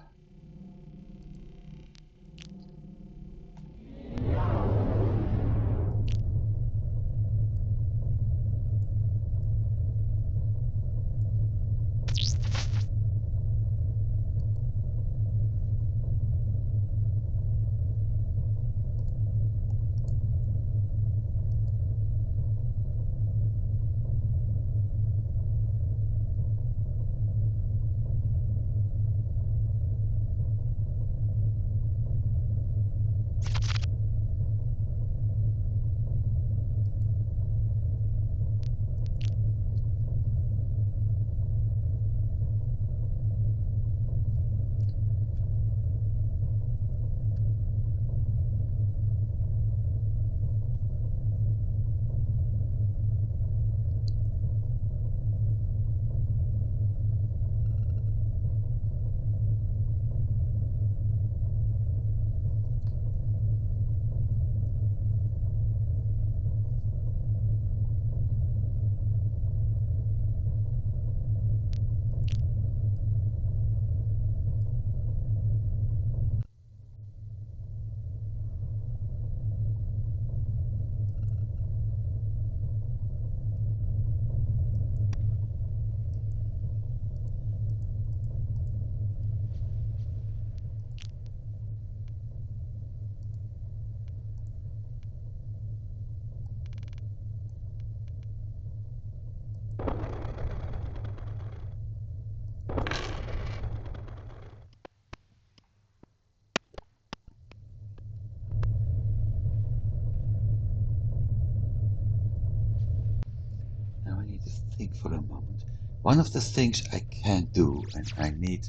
think for a moment. One of the things I can do, and I need...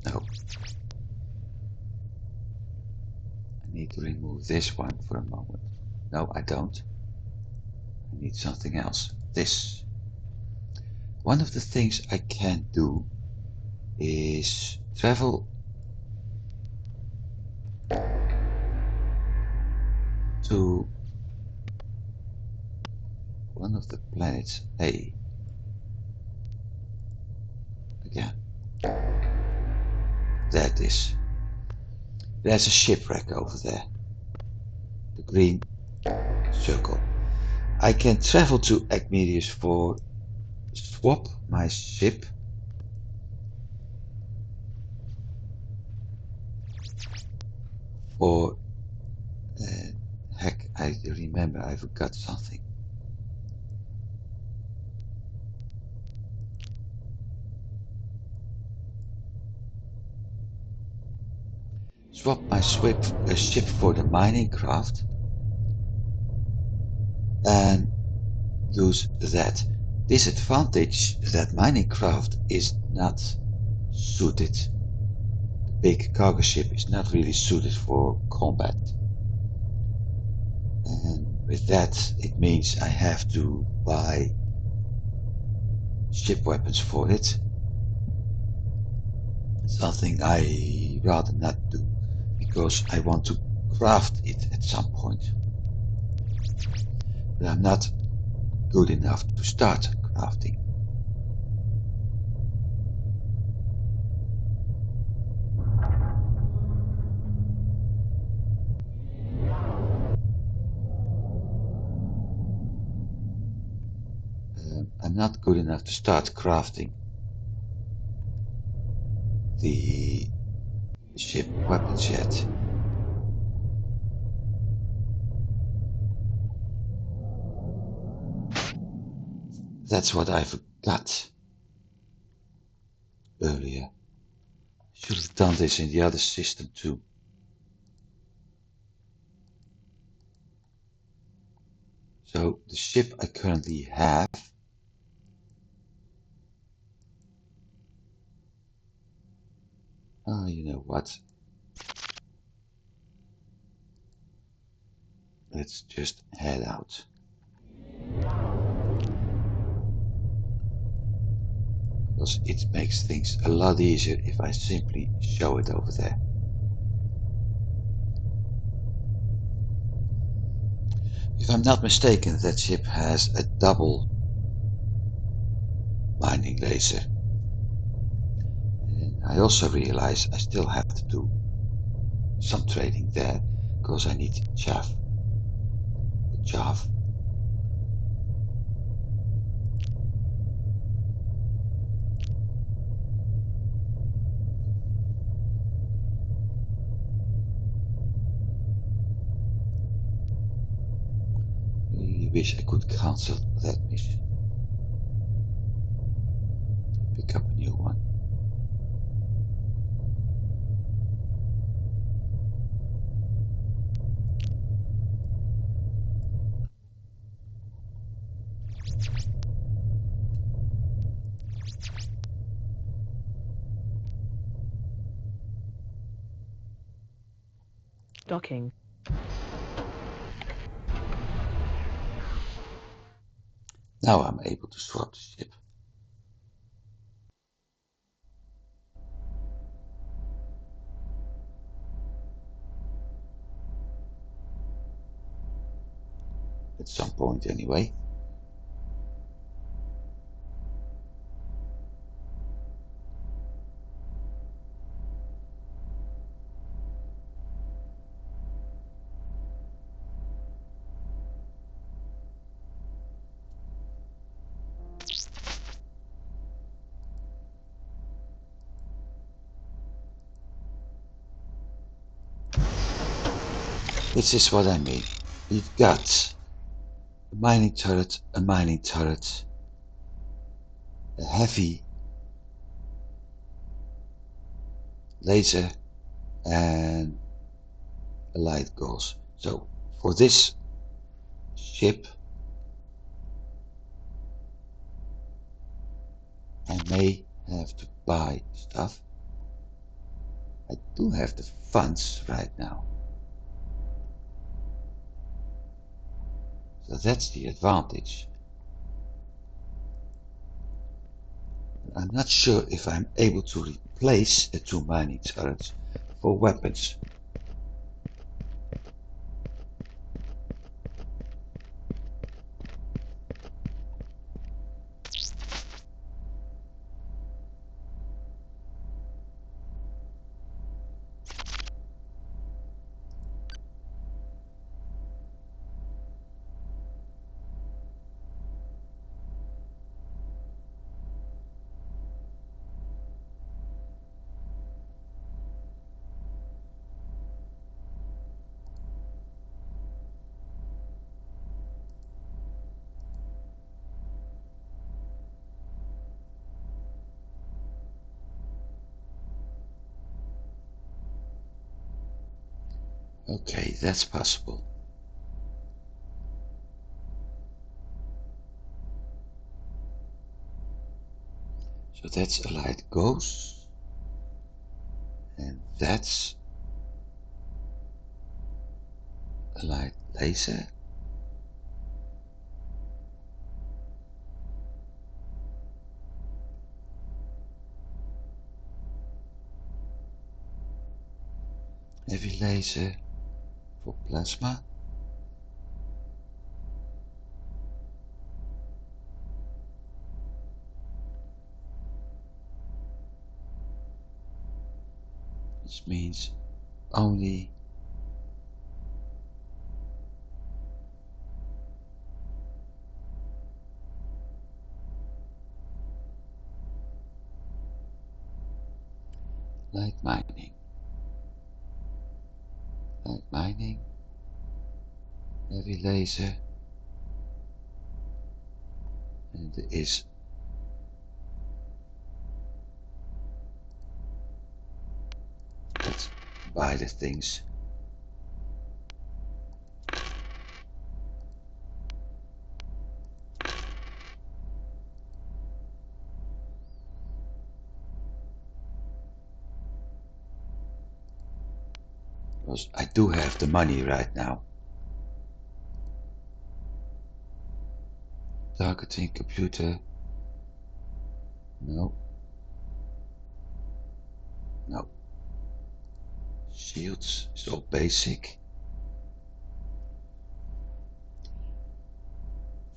No. I need to remove this one for a moment. No, I don't. I need something else. This. One of the things I can do is travel to one of the planets A. Again. There it is. There's a shipwreck over there. The green circle. I can travel to Agmedius for swap my ship for heck, I remember I forgot something. Swap my ship for the mining craft and use that. Disadvantage that mining craft is not suited. The big cargo ship is not really suited for combat. And with that, it means I have to buy ship weapons for it. Something I rather not do, because I want to craft it at some point. But I'm not good enough to start crafting. I'm not good enough to start crafting the ship weapons yet. That's what I forgot earlier. Should have done this in the other system too. So the ship I currently have you know what? Let's just head out. Because it makes things a lot easier if I simply show it over there. If I'm not mistaken, that ship has a double mining laser. And I also realize I still have to do some trading there because I need chaff. Chaff. I really wish I could cancel that mission. Pick up a new one. Docking. Now I'm able to swap the ship. At some point anyway. This is what I mean. We've got a mining turret, a heavy laser, and a light gauze. So for this ship, I may have to buy stuff. I do have the funds right now. So that's the advantage. I'm not sure if I'm able to replace the 2 mining turrets for weapons. Okay, that's possible. So that's a light ghost, and that's a light laser. Heavy laser for plasma. Which means only light mining. Light mining, heavy laser, and er is let's buy the things. Because I do have the money right now. Targeting computer. No. No. Shields is all basic.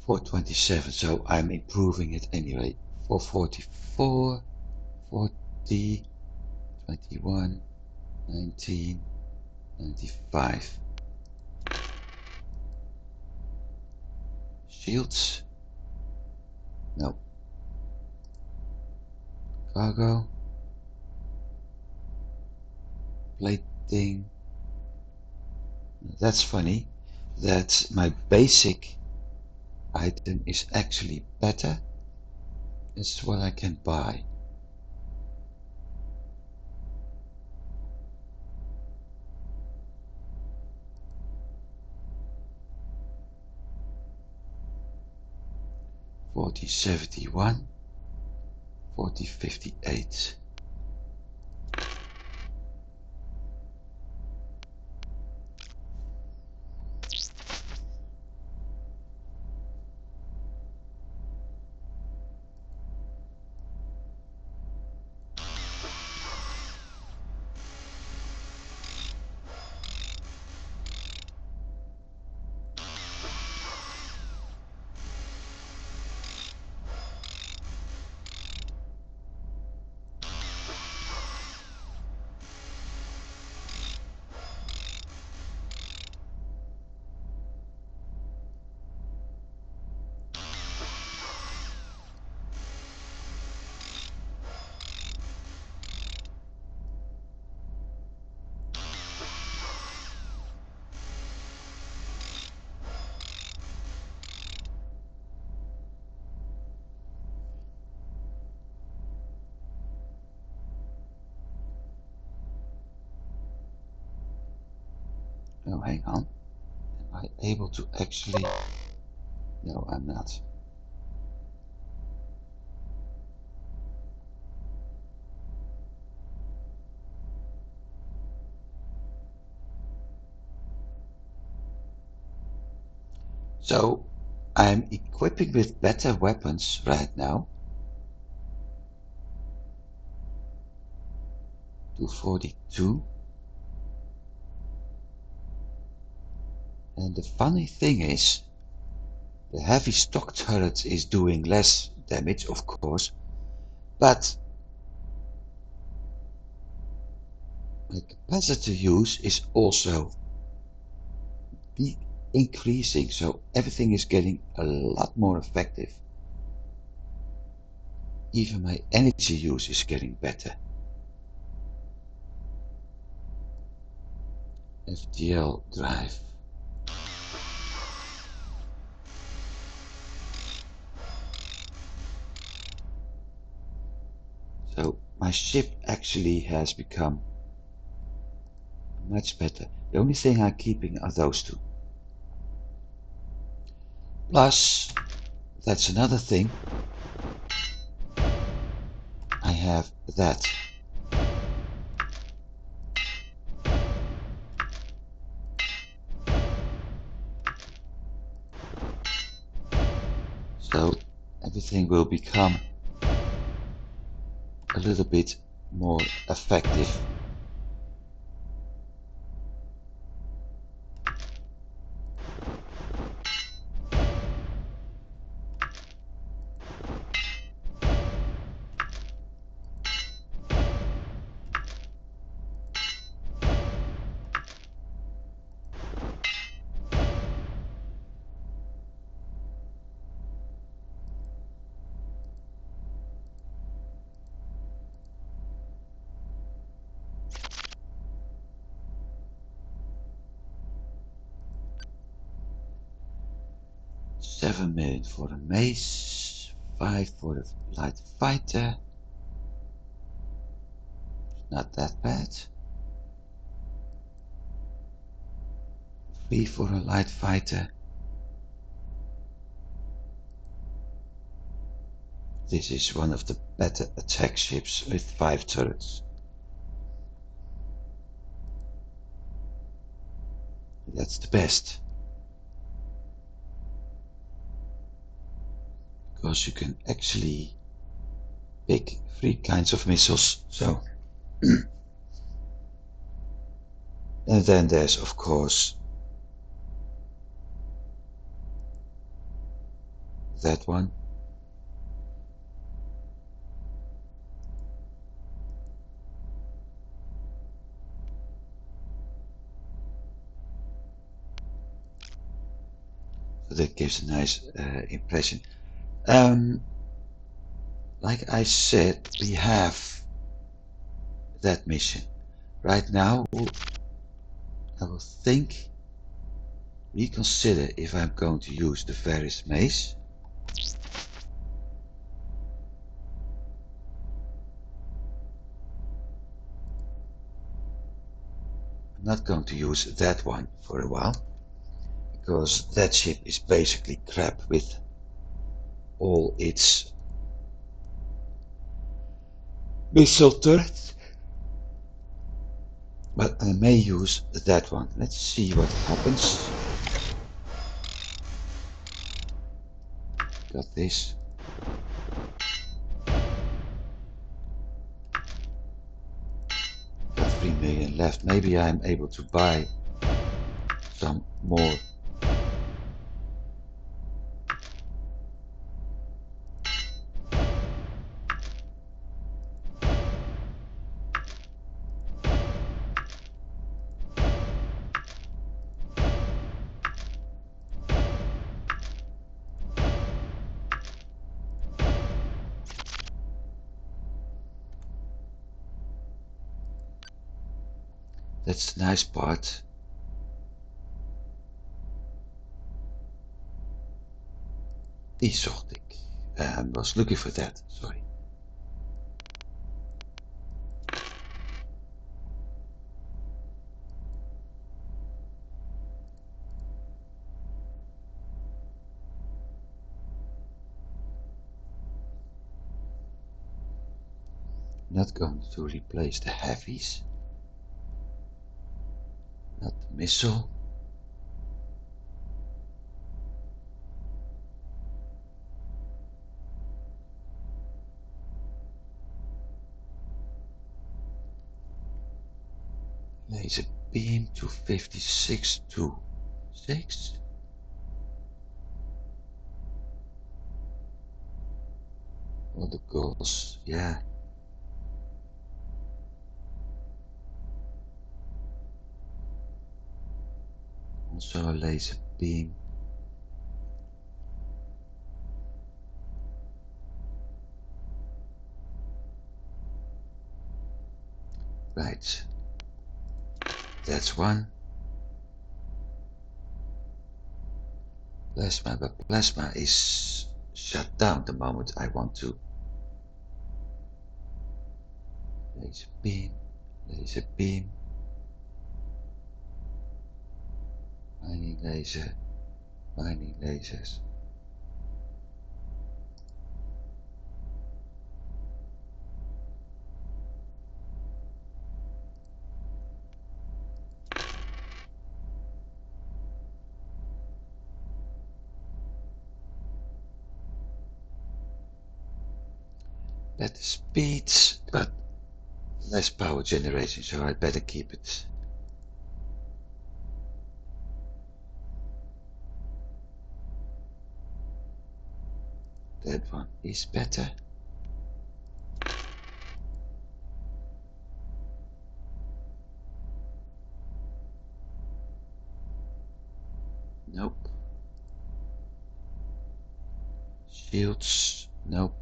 427, so I'm improving it anyway. 444, 40, 21, 19, 95. Shields. No. Cargo. Plating. That's funny. That my basic item is actually better. It's what I can buy. $40.71, $40.58. Oh, hang on. Am I able to actually? No, I'm not. So I'm equipping with better weapons right now. 242. And the funny thing is, the heavy stock turret is doing less damage, of course, but my capacitor use is also increasing, so everything is getting a lot more effective. Even my energy use is getting better. FTL drive. So my ship actually has become much better. The only thing I'm keeping are those two. Plus, that's another thing. I have that. So everything will become a little bit more effective. $7 million for the mace, 5 for the light fighter. Not that bad. 3 for a light fighter. This is one of the better attack ships with 5 turrets. That's the best. Because you can actually pick 3 kinds of missiles. So and then there's of course that one. So that gives a nice impression. Like I said, we have that mission. Right now, I will reconsider if I'm going to use the Varys mace. I'm not going to use that one for a while, because that ship is basically crap with all its missile turrets. But I may use that one. Let's see what happens. Got this. Got 3 million left. Maybe I'm able to buy some more. That's the nice part. Die zocht ik. I was looking for that, sorry. Not going to replace the heavies. Not the missile. Laser beam 256 to 6. All the goals, yeah. Also a laser beam. Right. That's one. Plasma, but plasma is shut down the moment I want to. Laser beam, laser beam. Mining laser, mining lasers. Better speeds, but less power generation, so I'd better keep it. That one is better. Nope. Shields, nope.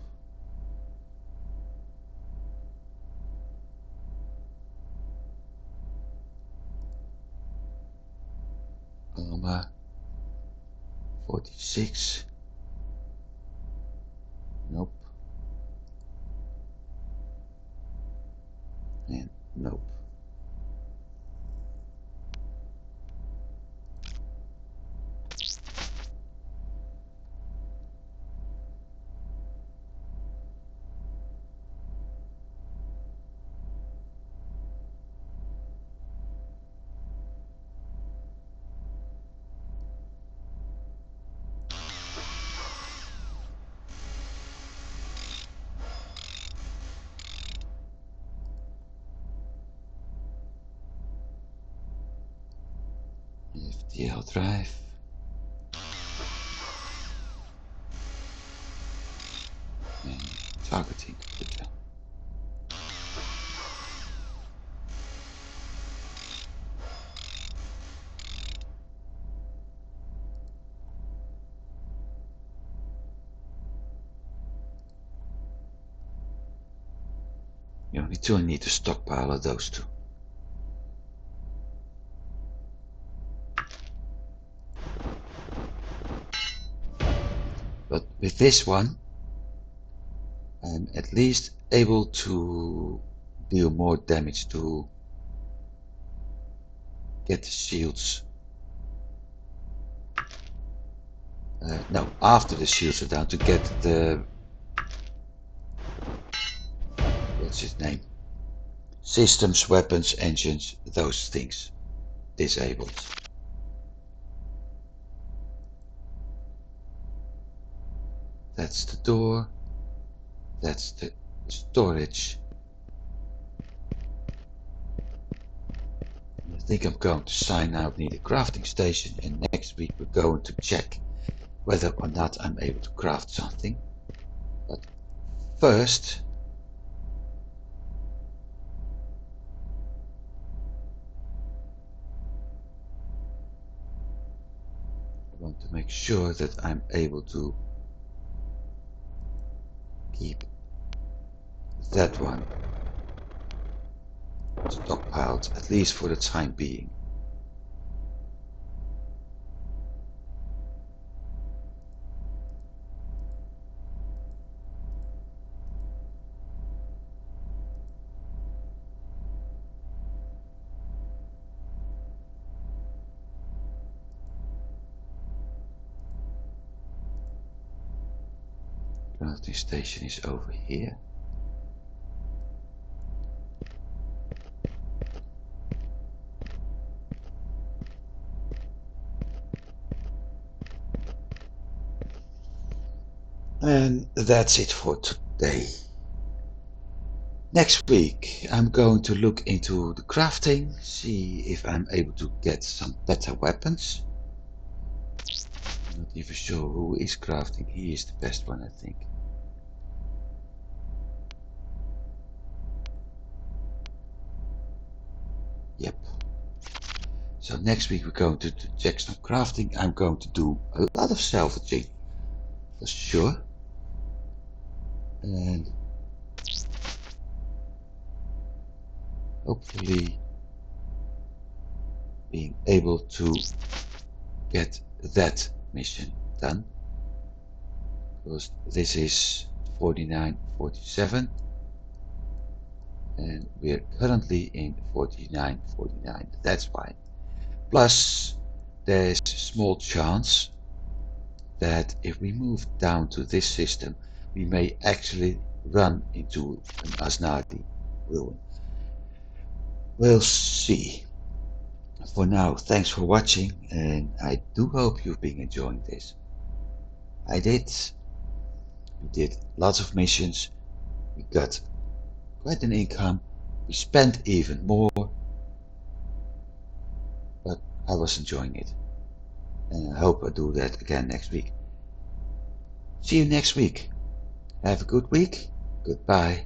Armor, 46. Nope. And nope. FTL drive. And targeting computer. You only do need to stockpile of those two. But with this one, I'm at least able to deal more damage to get the shields. No, after the shields are down, to get the, what's his name? Systems, weapons, engines, those things disabled. That's the door. That's the storage. I think I'm going to sign out near the crafting station, and next week we're going to check whether or not I'm able to craft something. But first, I want to make sure that I'm able to keep that one stockpiled, at least for the time being. Crafting station is over here. And that's it for today. Next week I'm going to look into the crafting, see if I'm able to get some better weapons. I'm not even sure who is crafting. He is the best one, I think. Yep. So next week we're going to check some crafting. I'm going to do a lot of salvaging, for sure. And hopefully being able to get that mission done. Because this is 49-47 and we're currently in 49-49. That's fine. Plus there's a small chance that if we move down to this system we may actually run into an Asnadi ruin. We'll see. For now, thanks for watching and I do hope you've been enjoying this. I did. We did lots of missions. We got quite an income. We spent even more. But I was enjoying it. And I hope I do that again next week. See you next week. Have a good week. Goodbye.